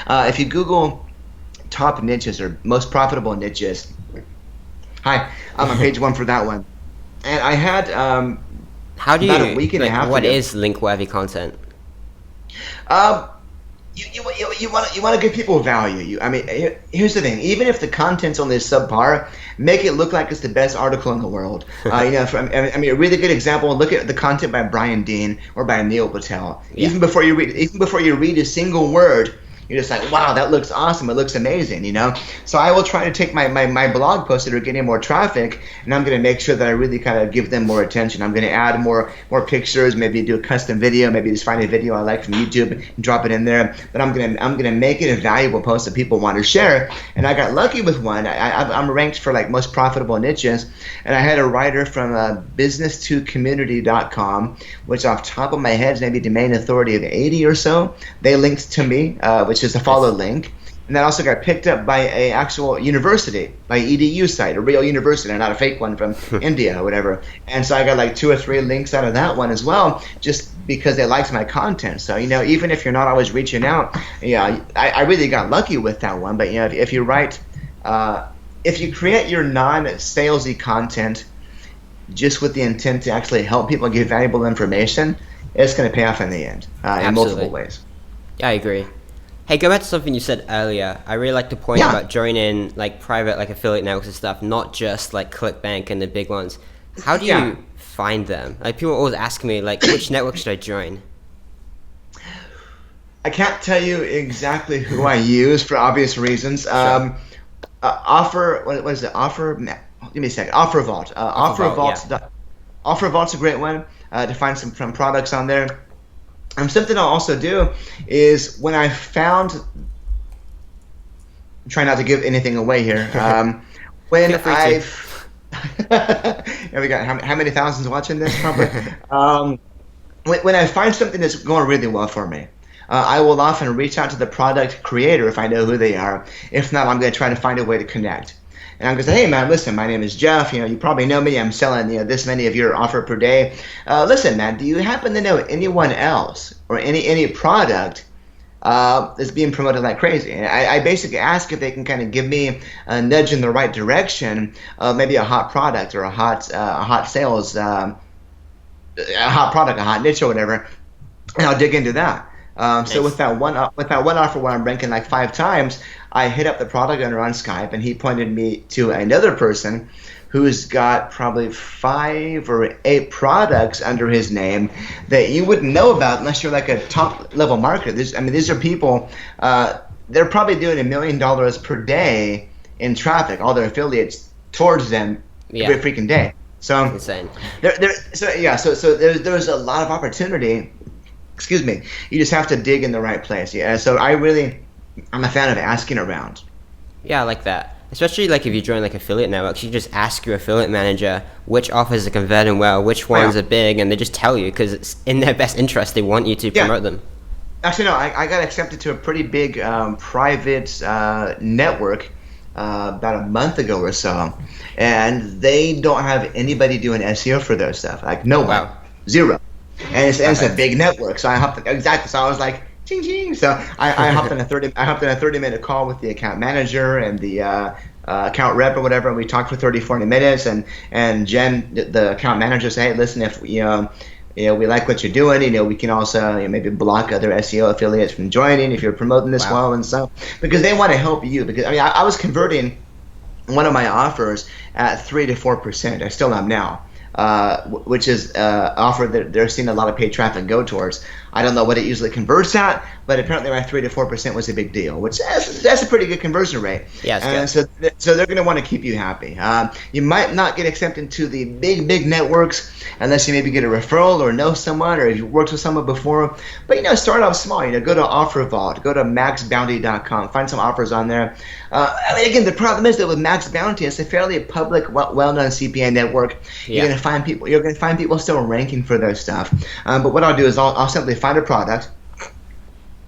B: If you Google top niches or most profitable niches, I'm on page 1 for that one. And I had
A: how do
B: about a week and a half
A: what
B: ago.
A: is link-worthy content?
B: You want to give people value. Here's the thing. Even if the content's only subpar, make it look like it's the best article in the world. A really good example. Look at the content by Brian Dean or by Neil Patel. Yeah. Even before you read a single word, you're just like, wow, that looks awesome. It looks amazing, you know? So I will try to take my blog posts that are getting more traffic, and I'm going to make sure that I really kind of give them more attention. I'm going to add more pictures, maybe do a custom video, maybe just find a video I like from YouTube and drop it in there. But I'm gonna make it a valuable post that people want to share. And I got lucky with one. I'm ranked for like most profitable niches, and I had a writer from business2community.com, which off the top of my head is maybe domain authority of 80 or so. They linked to me, which is a follow link. And that also got picked up by a actual university, by EDU site, a real university, not a fake one from India or whatever. And so I got like 2 or 3 links out of that one as well, just because they liked my content. So, you know, even if you're not always reaching out, I really got lucky with that one. But, you know, if you write, if you create your non-salesy content just with the intent to actually help people get valuable information, it's going to pay off in the end in multiple ways.
A: Yeah, I agree. Hey, go back to something you said earlier. I really like the point about joining like private like affiliate networks and stuff, not just like ClickBank and the big ones. How do you find them? Like people always ask me like, which network should I join?
B: I can't tell you exactly who I use for obvious reasons. Sure. What is it? Give me a second. OfferVault. OfferVault's a great one to find some products on there. Something I'll also do is when I found, I'm trying not to give anything away here. When I've, we got how many thousands watching this probably. When I find something that's going really well for me, I will often reach out to the product creator if I know who they are. If not, I'm going to try to find a way to connect. And I'm going to say, hey, man, listen, my name is Jeff. You know, you probably know me. I'm selling, this many of your offer per day. Listen, man, do you happen to know anyone else or any product that's being promoted like crazy? And I basically ask if they can kind of give me a nudge in the right direction of maybe a hot product or a hot sales, a hot product, a hot niche or whatever, and I'll dig into that. Nice. So with that one offer where I'm ranking like 5 times, I hit up the product owner on Skype, and he pointed me to another person who's got probably 5 or 8 products under his name that you wouldn't know about unless you're like a top level marketer. These are people, they're probably doing $1 million per day in traffic, all their affiliates towards them every freaking day. So
A: insane.
B: So there's a lot of opportunity. Excuse me. You just have to dig in the right place. Yeah. So I'm a fan of asking around.
A: Yeah, I like that. Especially like if you join like affiliate networks, you just ask your affiliate manager which offers are converting well, which ones are big, and they just tell you because it's in their best interest. They want you to promote them.
B: Actually, no, I got accepted to a pretty big private network about a month ago or so, and they don't have anybody doing SEO for their stuff. Like no one, zero. And it's a big network, so I hopped exactly. So I was like, ching ching. So I hopped in a 30-minute call with the account manager and the account rep or whatever, and we talked for 30-40 minutes. And Jen, the account manager, said, "Hey, listen, if we like what you're doing, we can also maybe block other SEO affiliates from joining if you're promoting this well and stuff, because they want to help you. Because I was converting one of my offers at 3 to 4%. I still am now." Which is offer that they're seeing a lot of paid traffic go towards. I don't know what it usually converts at, but apparently my 3 to 4% was a big deal, which that's a pretty good conversion rate.
A: Yeah,
B: so they're going to want to keep you happy. You might not get accepted to the big networks unless you maybe get a referral or know someone or if you worked with someone before. But start off small. Go to OfferVault, go to maxbounty.com, find some offers on there. Again, the problem is that with Max Bounty, it's a fairly public, well-known CPA network. You're going to find people still ranking for their stuff. But what I'll do is I'll simply find a product.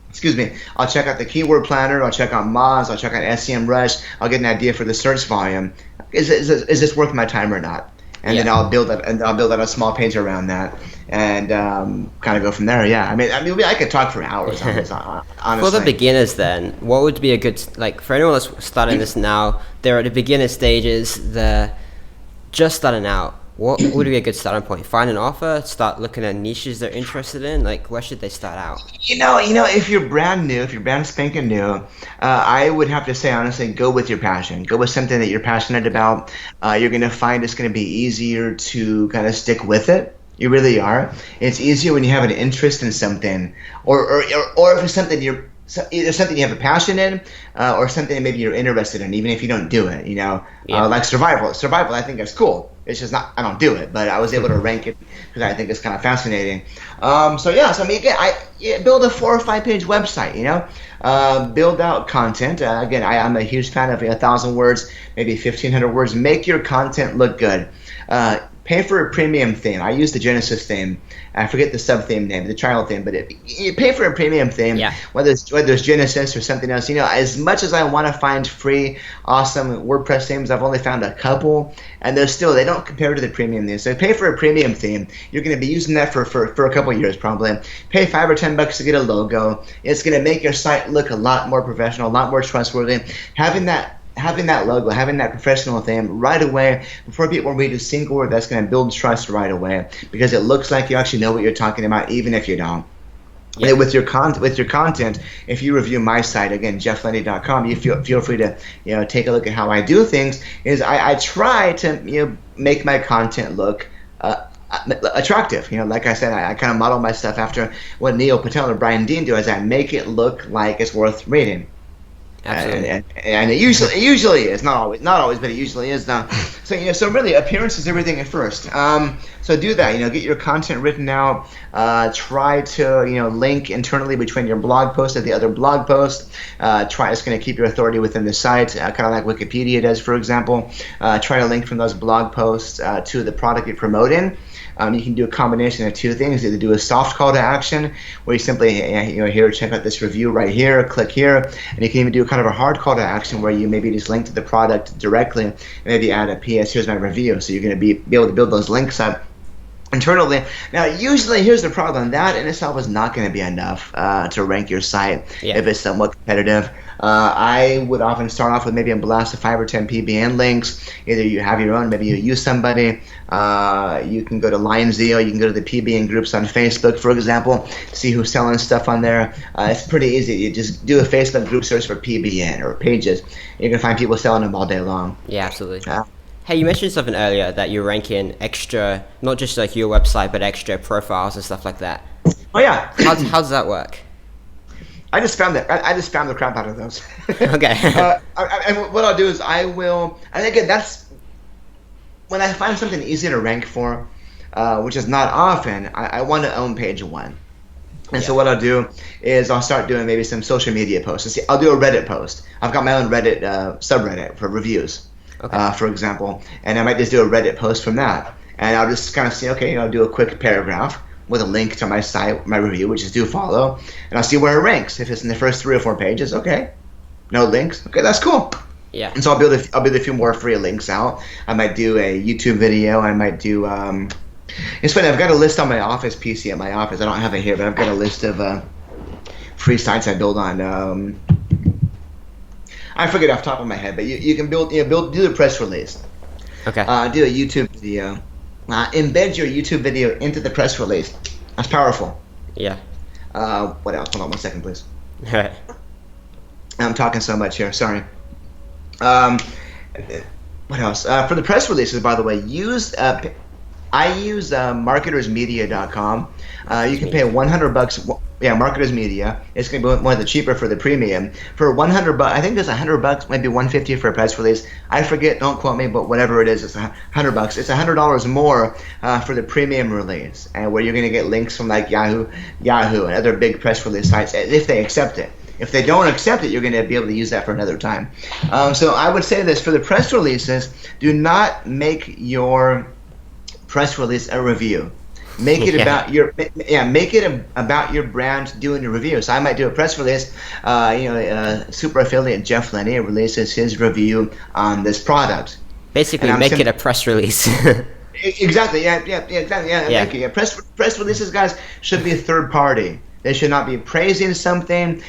B: Excuse me. I'll check out the keyword planner. I'll check out Moz. I'll check out SEMrush. I'll get an idea for the search volume. Is this worth my time or not? And then I'll build out a small page around that, and kind of go from there. Yeah. I could talk for hours on this. Honestly.
A: For the beginners, then, what would be a good for anyone that's starting this now? They're at the beginner stages. They're just starting out. What would be a good starting point? Find an offer, start looking at niches they're interested in. Like, where should they start out?
B: If you're brand new, if you're brand spanking new, I would have to say, honestly, go with your passion. Go with something that you're passionate about. You're going to find it's going to be easier to kind of stick with it. You really are. It's easier when you have an interest in something, or if it's something you're so either something you have a passion in, or something maybe you're interested in, even if you don't do it. Like survival. Survival, I think is cool. It's just not. I don't do it, but I was able to rank it because I think it's kind of fascinating. So I mean, again, build a 4 or 5 page website. Build out content. Again, I'm a huge fan of 1,000 words, maybe 1,500 words. Make your content look good. Pay for a premium theme. I use the Genesis theme. I forget the sub theme name, the trial theme, but you pay for a premium theme, whether it's Genesis or something else. As much as I want to find free, awesome WordPress themes, I've only found a couple, and they don't compare to the premium theme. So pay for a premium theme. You're going to be using that for a couple of years probably. Pay $5 or $10 to get a logo. It's going to make your site look a lot more professional, a lot more trustworthy. Having that logo, having that professional theme right away before people read a single word, that's going to build trust right away because it looks like you actually know what you're talking about, even if you don't. Yeah. With your content, if you review my site, again, jefflenney.com, you feel free to take a look at how I do things. I try to make my content look attractive. Like I said, I kind of model my stuff after what Neil Patel or Brian Dean do. Is I make it look like it's worth reading.
A: Absolutely.
B: And it usually is, not always, but it usually is now. So really, appearance is everything at first. So do that. Get your content written out. Try to link internally between your blog post and the other blog post. It's going to keep your authority within the site, kind of like Wikipedia does, for example. Try to link from those blog posts to the product you're promoting. You can do a combination of two things. Either do a soft call to action, where you simply, here, check out this review right here, click here, and you can even do kind of a hard call to action where you maybe just link to the product directly, and maybe add a PS, here's my review. So you're going to be able to build those links up internally. Now, usually, here's the problem. That in itself is not going to be enough to rank your site if it's somewhat competitive. I would often start off with maybe a blast of 5 or 10 PBN links. Either you have your own, maybe you use somebody. You can go to LionZeo. You can go to the PBN groups on Facebook, for example, see who's selling stuff on there. It's pretty easy. You just do a Facebook group search for PBN or pages. You can find people selling them all day long.
A: Yeah, absolutely. Hey, you mentioned something earlier that you're ranking extra, not just like your website, but extra profiles and stuff like that.
B: Oh yeah.
A: How does that work?
B: I just found the crap out of those.
A: Okay.
B: And what I'll do is I will, and again, that's when I find something easy to rank for, which is not often. I want to own page one. And so what I'll do is I'll start doing maybe some social media posts. I'll do a Reddit post. I've got my own Reddit subreddit for reviews, for example, and I might just do a Reddit post from that. And I'll just kind of see, I'll do a quick paragraph with a link to my site, my review, which is do follow, and I'll see where it ranks. If it's in the first 3 or 4 pages, okay. No links, okay, that's cool.
A: Yeah.
B: And so I'll build a few more free links out. I might do a YouTube video. I might do. It's funny. I've got a list on my office PC at my office. I don't have it here, but I've got a list of free sites I build on. I forget off the top of my head, but you can do the press release.
A: Okay.
B: Do a YouTube video. Embed your YouTube video into the press release. That's powerful.
A: Yeah.
B: What else? Hold on 1 second, please.
A: All right.
B: I'm talking so much here. Sorry. What else? For the press releases, by the way, I use marketersmedia.com. You can pay $100. Yeah, Marketers Media. It's going to be one of the cheaper for the premium. For $100, I think there's $100, maybe $150 for a press release. I forget. Don't quote me, but whatever it is, it's $100. It's $100 more for the premium release, and where you're going to get links from like Yahoo, and other big press release sites if they accept it. If they don't accept it, you're going to be able to use that for another time. So I would say this for the press releases: do not make your press release a review. Make it about your brand doing a review. So I might do a press release. Super affiliate Jeff Lenney releases his review on this product.
A: Basically, make it a press release.
B: Exactly. Exactly. Thank you. Press releases, guys, should be third party. They should not be praising something.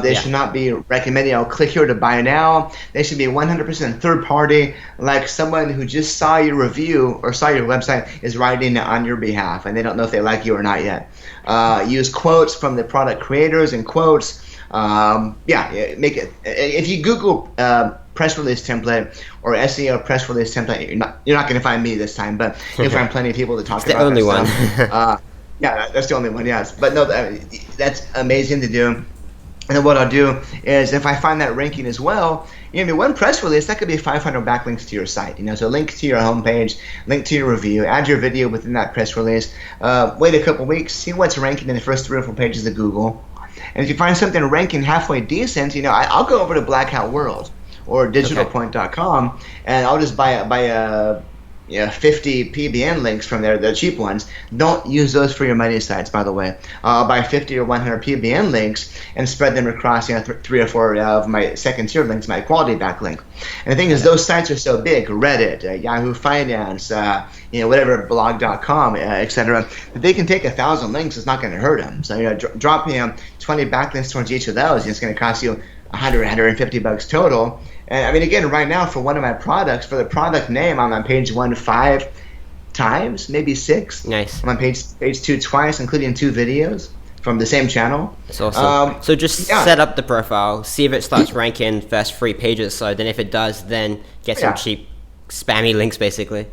B: They should not be recommending, click here to buy now. They should be 100% third party, like someone who just saw your review or saw your website is writing on your behalf, and they don't know if they like you or not yet. Use quotes from the product creators and quotes. Make it. If you Google press release template or SEO press release template, you're not going to find me this time, but you'll find plenty of people to talk about.
A: The only one.
B: Yeah, that's the only one, yes. But no, that's amazing to do. And then what I'll do is, if I find that ranking as well, one press release, that could be 500 backlinks to your site. So link to your homepage, link to your review, add your video within that press release. Wait a couple weeks, see what's ranking in the first 3 or 4 pages of Google. And if you find something ranking halfway decent, I'll go over to Black Hat World or digitalpoint.com, and I'll just buy 50 PBN links from there, the cheap ones. Don't use those for your money sites, by the way. I'll buy 50 or 100 PBN links and spread them across 3 or 4 of my second tier links, my quality backlink. And the thing is, those sites are so big, Reddit, Yahoo Finance, whatever, blog.com, etc., that they can take 1,000 links. It's not going to hurt them. So drop 20 backlinks towards each of those, and it's going to cost you $150 total. And again, right now, for one of my products, for the product name, I'm on page 1 5 times, maybe 6.
A: Nice.
B: I'm on page 2 twice, including 2 videos from the same channel.
A: That's awesome. So just set up the profile, see if it starts ranking first 3 pages. So then if it does, then get some cheap spammy links, basically.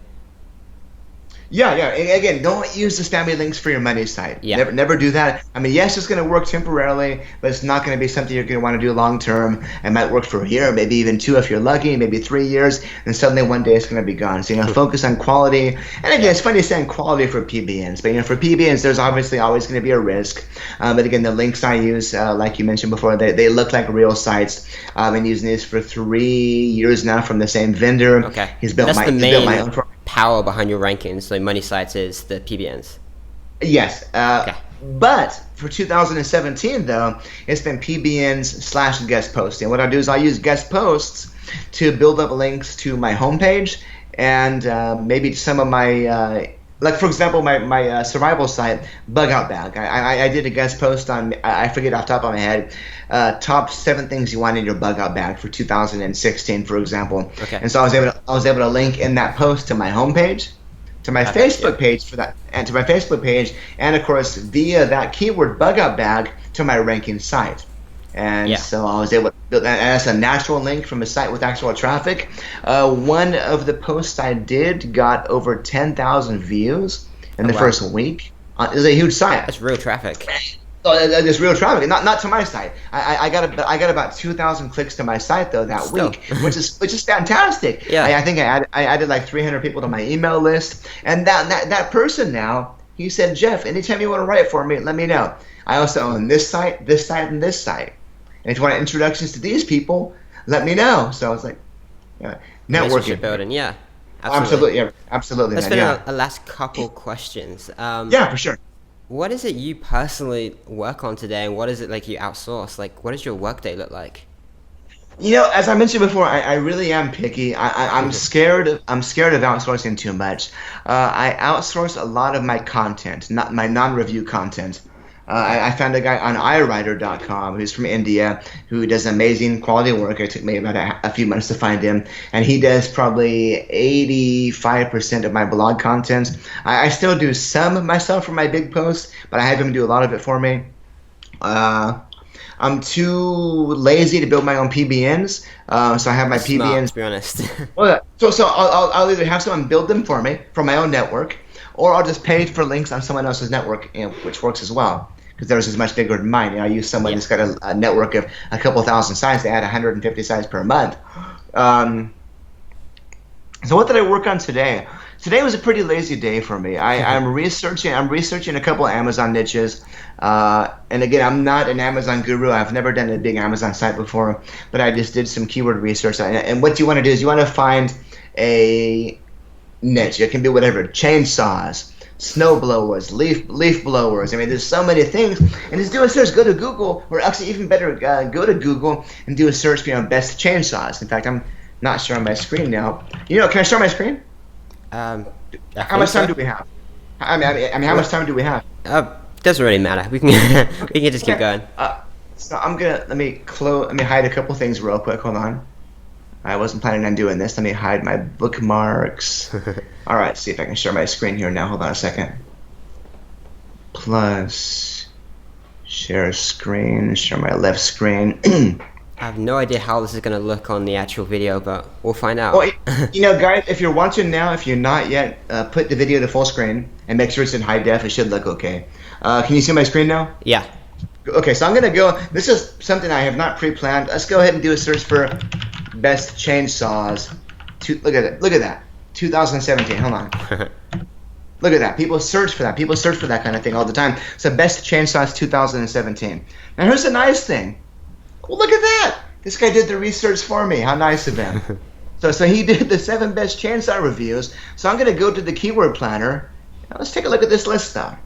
B: Yeah. And again, don't use the spammy links for your money site.
A: Yeah.
B: Never do that. Yes, it's going to work temporarily, but it's not going to be something you're going to want to do long term. It might work for a year, maybe even 2 if you're lucky, maybe 3 years, and suddenly one day it's going to be gone. So focus on quality. And again, it's funny saying quality for PBNs, but for PBNs, there's obviously always going to be a risk. But again, the links I use, like you mentioned before, they look like real sites. I've been using these for 3 years now from the same vendor.
A: Okay.
B: He's built my own.
A: Power behind your rankings, so money sites is the PBNs.
B: Yes. But for 2017, though, it's been PBNs / guest posting. What I'll do is I'll use guest posts to build up links to my homepage and maybe some of my, like for example, my survival site, Bug Out Bag. I did a guest post on, I forget off the top of my head, top 7 things you want in your Bug Out Bag for 2016, for example.
A: Okay.
B: And so I was able to link in that post to my homepage, to my Facebook page for that, and to my Facebook page, and of course via that keyword Bug Out Bag to my ranking site. And so I was able to build that as a natural link from a site with actual traffic. One of the posts I did got over 10,000 views in the first week. It was a huge site.
A: That's real traffic.
B: There's real traffic, not to my site. I got about 2,000 clicks to my site though that week, which is fantastic.
A: Yeah.
B: I think I added like 300 people to my email list, and that person now, he said, Jeff, anytime you want to write for me, let me know. I also own this site, and this site. And if you want introductions to these people, let me know. So I was like, networking.
A: Building, yeah.
B: Absolutely.
A: Let's spend a last couple questions.
B: For sure.
A: What is it you personally work on today, and what is it like you outsource? Like, what does your workday look like?
B: As I mentioned before, I really am picky. I'm scared of outsourcing too much. I outsource a lot of my content, not my non-review content. I found a guy on iWriter.com who's from India who does amazing quality work. It took me about a few months to find him, and he does probably 85% of my blog content. I still do some myself for my big posts, but I have him do a lot of it for me. I'm too lazy to build my own PBNs, so I have my PBNs.
A: To be honest.
B: So I'll either have someone build them for me from my own network, or I'll just pay for links on someone else's network, which works as well. Because theirs is much bigger than mine. I use someone who's got a network of a couple thousand sites. They add 150 sites per month. So what did I work on today? Today was a pretty lazy day for me. I'm researching a couple of Amazon niches. And again, I'm not an Amazon guru. I've never done a big Amazon site before, but I just did some keyword research. And what you want to do is you want to find a niche. It can be whatever: chainsaws, snow blowers, leaf blowers. There's so many things. And just do a search. Go to Google, or actually even better, go to Google and do a search for best chainsaws. In fact, I'm not showing my screen now. Can I show my screen?
A: How
B: much time do we have? How much time do we have?
A: Doesn't really matter. We can we can just keep going.
B: So let me hide a couple things real quick. Hold on. I wasn't planning on doing this. Let me hide my bookmarks. All right, see if I can share my screen here now. Hold on a second. Plus, share screen, share my left screen.
A: I have no idea how this is going to look on the actual video, but we'll find out.
B: Well, guys, if you're watching now, if you're not yet, put the video to full screen and make sure it's in high def. It should look okay. Can you see my screen now?
A: Yeah.
B: Okay, so I'm going to go. This is something I have not pre-planned. Let's go ahead and do a search for best chainsaws. Look at it. Look at that. 2017. Hold on. Look at that. People search for that. People search for that kind of thing all the time. So best chainsaws 2017. Now here's the nice thing. Well, look at that. This guy did the research for me. How nice of him. So he did the 7 best chainsaw reviews. So I'm going to go to the keyword planner. Now let's take a look at this list though.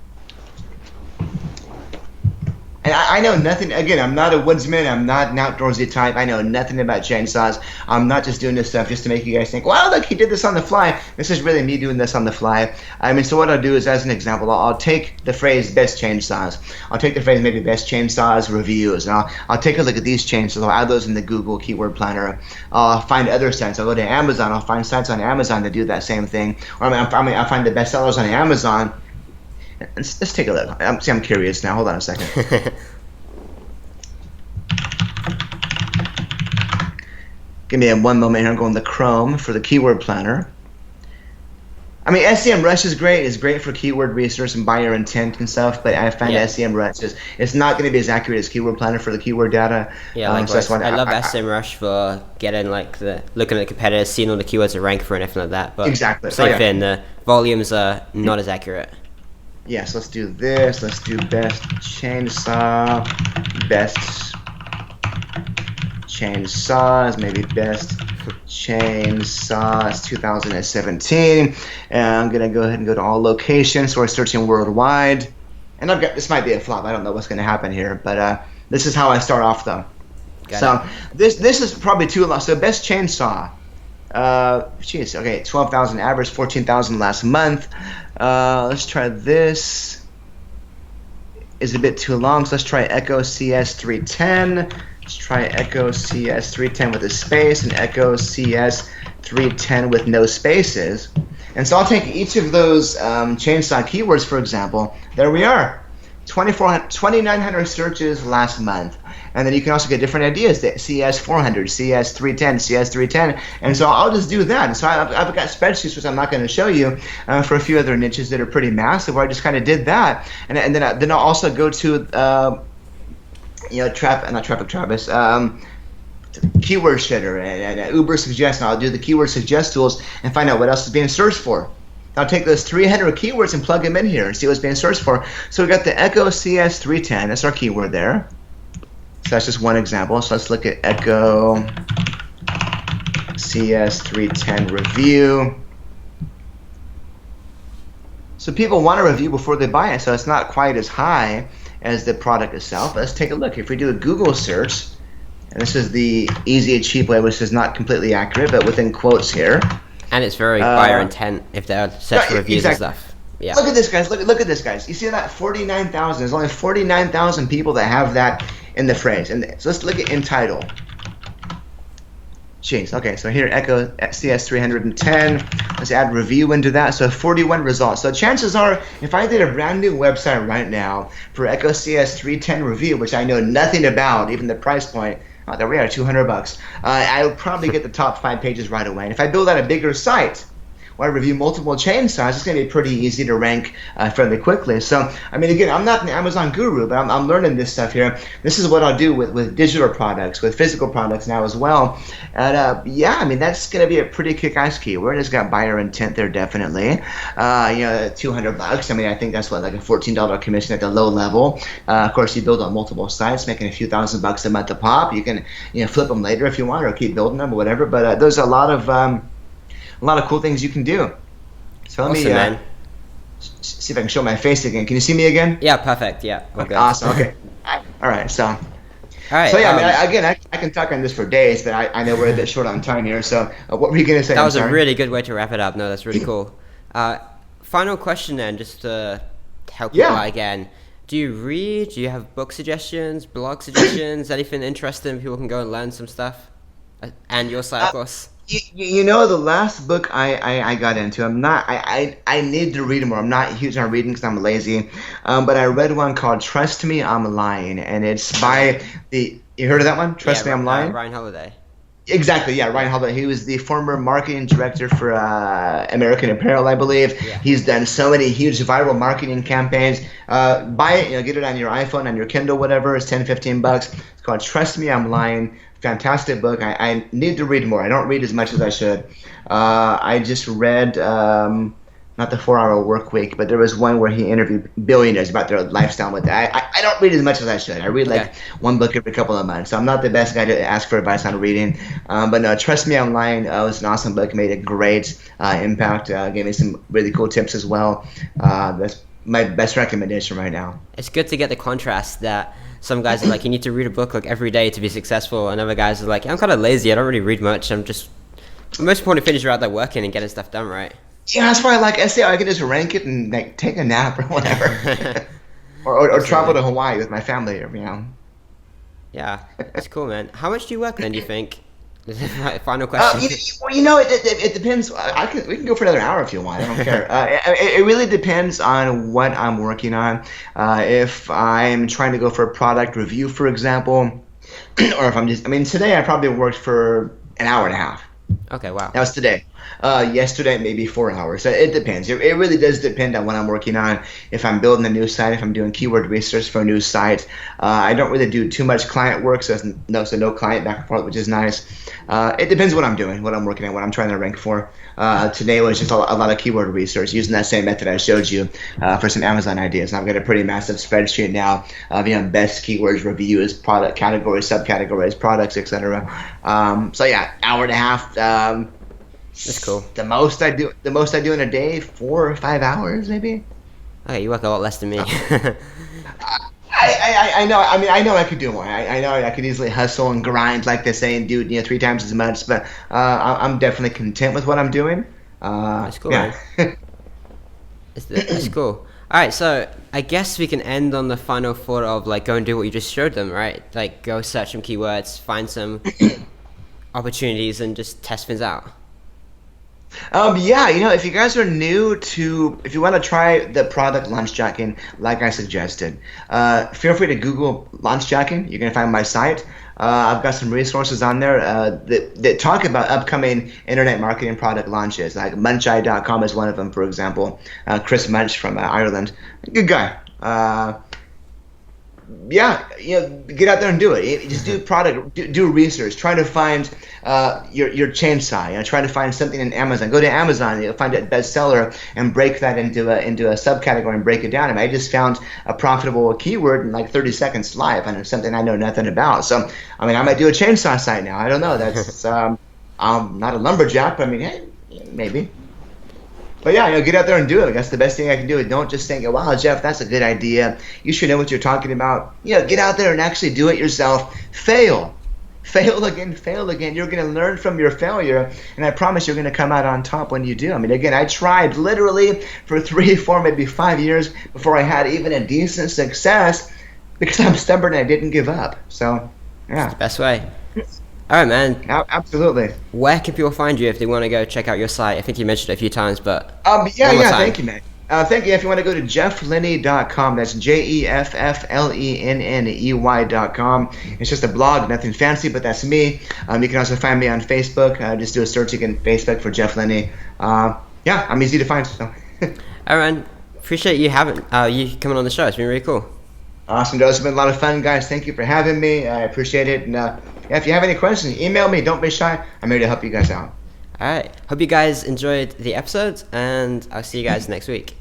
B: And I know nothing. Again, I'm not a woodsman. I'm not an outdoorsy type. I know nothing about chainsaws. I'm not just doing this stuff just to make you guys think, wow, look, he did this on the fly. This is really me doing this on the fly. I mean, so what I'll do is, as an example, I'll take the phrase best chainsaws. I'll take the phrase maybe best chainsaws reviews. And I'll take a look at these chainsaws. I'll add those in the Google keyword planner. I'll find other sites. I'll go to Amazon. I'll find sites on Amazon that do that same thing. Or I'll find the best sellers on Amazon. Let's take a look. I'm curious now. Hold on a second. Give me one moment here. I'm going to Chrome for the keyword planner. I mean, SEMrush is great. It's great for keyword research and buyer intent and stuff, but I find SEMrush it's not going to be as accurate as keyword planner for the keyword data.
A: Yeah, so I love SEMrush for getting looking at competitors, seeing all the keywords that rank for and everything like that. But
B: exactly.
A: Same thing. The volumes are not as accurate.
B: Yes, let's do this. Let's do best chainsaw, best chainsaws, maybe best chainsaws 2017. And I'm going to go ahead and go to all locations. So we're searching worldwide. And this might be a flop. I don't know what's going to happen here. But this is how I start off, though. This is probably too long. So best chainsaw. Okay, 12,000 average, 14,000 last month. Let's try this. Is a bit too long, so let's try Echo CS310. Let's try Echo CS310 with a space and Echo CS310 with no spaces. And so I'll take each of those chainsaw keywords, for example. There we are. 2,900 searches last month. And then you can also get different ideas, CS400, CS310, CS310. And so I'll just do that. And so I've got spreadsheets, which I'm not going to show you, for a few other niches that are pretty massive, where I just kind of did that. And then I'll also go to, Keyword Shitter and Uber Suggest. And I'll do the Keyword Suggest tools and find out what else is being searched for. I'll take those 300 keywords and plug them in here and see what's being searched for. So we've got the Echo CS310. That's our keyword there. So that's just one example. So let's look at Echo CS310 review. So people want a review before they buy it, so it's not quite as high as the product itself. Let's take a look. If we do a Google search, and this is the easy and cheap way, which is not completely accurate, but within quotes here.
A: And it's very buyer intent if they're searching reviews and stuff. Yeah.
B: Look at this, guys. Look at this, guys. You see that? 49,000. There's only 49,000 people that have that in the phrase. And so let's look at Untitled. Jeez. Okay, so here, Echo CS310. Let's add review into that. So 41 results. So chances are, if I did a brand new website right now for Echo CS310 review, which I know nothing about, even the price point, oh, there we are, $200. I would probably get the top 5 pages right away. And if I build out a bigger site where I review multiple chainsaws, it's going to be pretty easy to rank fairly quickly. So, I mean, again, I'm not an Amazon guru, but I'm learning this stuff here. This is what I'll do with digital products, with physical products now as well. And yeah, I mean, that's going to be a pretty kick-ass keyword. It's got buyer intent there, definitely. $200. I mean, I think that's what, like a $14 commission at the low level. Of course, you build on multiple sites, making a few $1,000s a month a pop. You can, flip them later if you want, or keep building them or whatever. But there's a lot of cool things you can do. So let me see if I can show my face again. Can you see me again?
A: Yeah, perfect. Yeah.
B: Okay, awesome. Okay. All right. So yeah, I mean, I can talk on this for days, but I know we're a bit short on time here. So what were you going to say?
A: That was a really good way to wrap it up. No, that's really cool. Final question then, just to help you out again. Do you read? Do you have book suggestions, blog suggestions, anything interesting people can go and learn some stuff? And your site, of course.
B: The last book I got into, I need to read more. I'm not huge on reading because I'm lazy. But I read one called Trust Me, I'm Lying. And it's by you heard of that one? Trust Me, I'm Lying?
A: Ryan Holiday.
B: Exactly, yeah, Ryan Holiday. He was the former marketing director for American Apparel, I believe.
A: Yeah.
B: He's done so many huge viral marketing campaigns. Buy it, get it on your iPhone, on your Kindle, whatever. It's 10, 15 bucks. It's called Trust Me, I'm Lying. Fantastic book. I need to read more. I don't read as much as I should. I just read not the 4 Hour Work Week, but there was one where he interviewed billionaires about their lifestyle with that. I don't read as much as I should. I read like one book every couple of months, so I'm not the best guy to ask for advice on reading. But no, Trust Me, I'm Lying was an awesome book. Made a great impact. Gave me some really cool tips as well. That's my best recommendation right now.
A: It's good to get the contrast that some guys are like, you need to read a book like every day to be successful, and other guys are like, I'm kind of lazy. I don't really read much. I'm just the most important thing is you're out there working and getting stuff done, right?
B: Yeah, that's why I like SEO. I can just rank it and like take a nap or whatever, or travel to Hawaii with my family.
A: Yeah, that's cool, man. How much do you work then? Do you think? Final question.
B: It depends. We can go for another hour if you want. I don't care. It really depends on what I'm working on. If I'm trying to go for a product review, for example, or if I'm just. I mean, today I probably worked for an hour and a half.
A: Okay, wow.
B: That was today. Yesterday, maybe 4 hours. So it depends. It really does depend on what I'm working on. If I'm building a new site, if I'm doing keyword research for a new site, I don't really do too much client work, so no client back and forth, which is nice. It depends what I'm doing, what I'm working on, what I'm trying to rank for. Today was just a lot of keyword research using that same method I showed you for some Amazon ideas. And I've got a pretty massive spreadsheet now of best keywords, reviews, product categories, subcategories, products, etc. So yeah, hour and a half.
A: That's cool.
B: The most I do in a day, 4 or 5 hours, maybe.
A: Okay, you work a lot less than me.
B: I know. I mean, I know I could do more. I know I could easily hustle and grind, like they say, and do 3 times as much. But I'm definitely content with what I'm doing.
A: That's cool.
B: Yeah.
A: It's cool. All right, so I guess we can end on the final thought of like go and do what you just showed them, right? Like go search some keywords, find some opportunities, and just test things out.
B: Yeah, if you guys are new to, if you want to try the product launch jacking, like I suggested, feel free to Google launch jacking. You're going to find my site. I've got some resources on there that talk about upcoming internet marketing product launches. Like Muncheye.com is one of them, for example. Chris Munch from Ireland, good guy. Yeah, get out there and do it. Just do product, do research. Try to find your chainsaw. Try to find something in Amazon. Go to Amazon, find a bestseller, and break that into a subcategory and break it down. I just found a profitable keyword in like 30 seconds live, and it's something I know nothing about. So, I mean, I might do a chainsaw site now. I don't know. That's I'm not a lumberjack, but I mean, hey, maybe. But yeah, get out there and do it. That's the best thing I can do. Don't just think, wow, Jeff, that's a good idea. You should know what you're talking about. Get out there and actually do it yourself. Fail again. You're going to learn from your failure, and I promise you're going to come out on top when you do. I mean, again, I tried literally for 3, 4, maybe 5 years before I had even a decent success because I'm stubborn and I didn't give up. So, yeah.
A: It's the best way. All right, man.
B: Absolutely.
A: Where can people find you if they want to go check out your site? I think you mentioned it a few times, but
B: thank you, man. Thank you. If you want to go to jefflenney.com, that's JEFFLENNEY.com. It's just a blog, nothing fancy, but that's me. You can also find me on Facebook. Just do a search again, Facebook for Jeff Lenney. Yeah, I'm easy to find. So.
A: All right, man. Appreciate you you coming on the show. It's been really cool.
B: Awesome, Joe. It's been a lot of fun, guys. Thank you for having me. I appreciate it. And if you have any questions, email me. Don't be shy. I'm here to help you guys out.
A: All right. Hope you guys enjoyed the episodes, and I'll see you guys next week.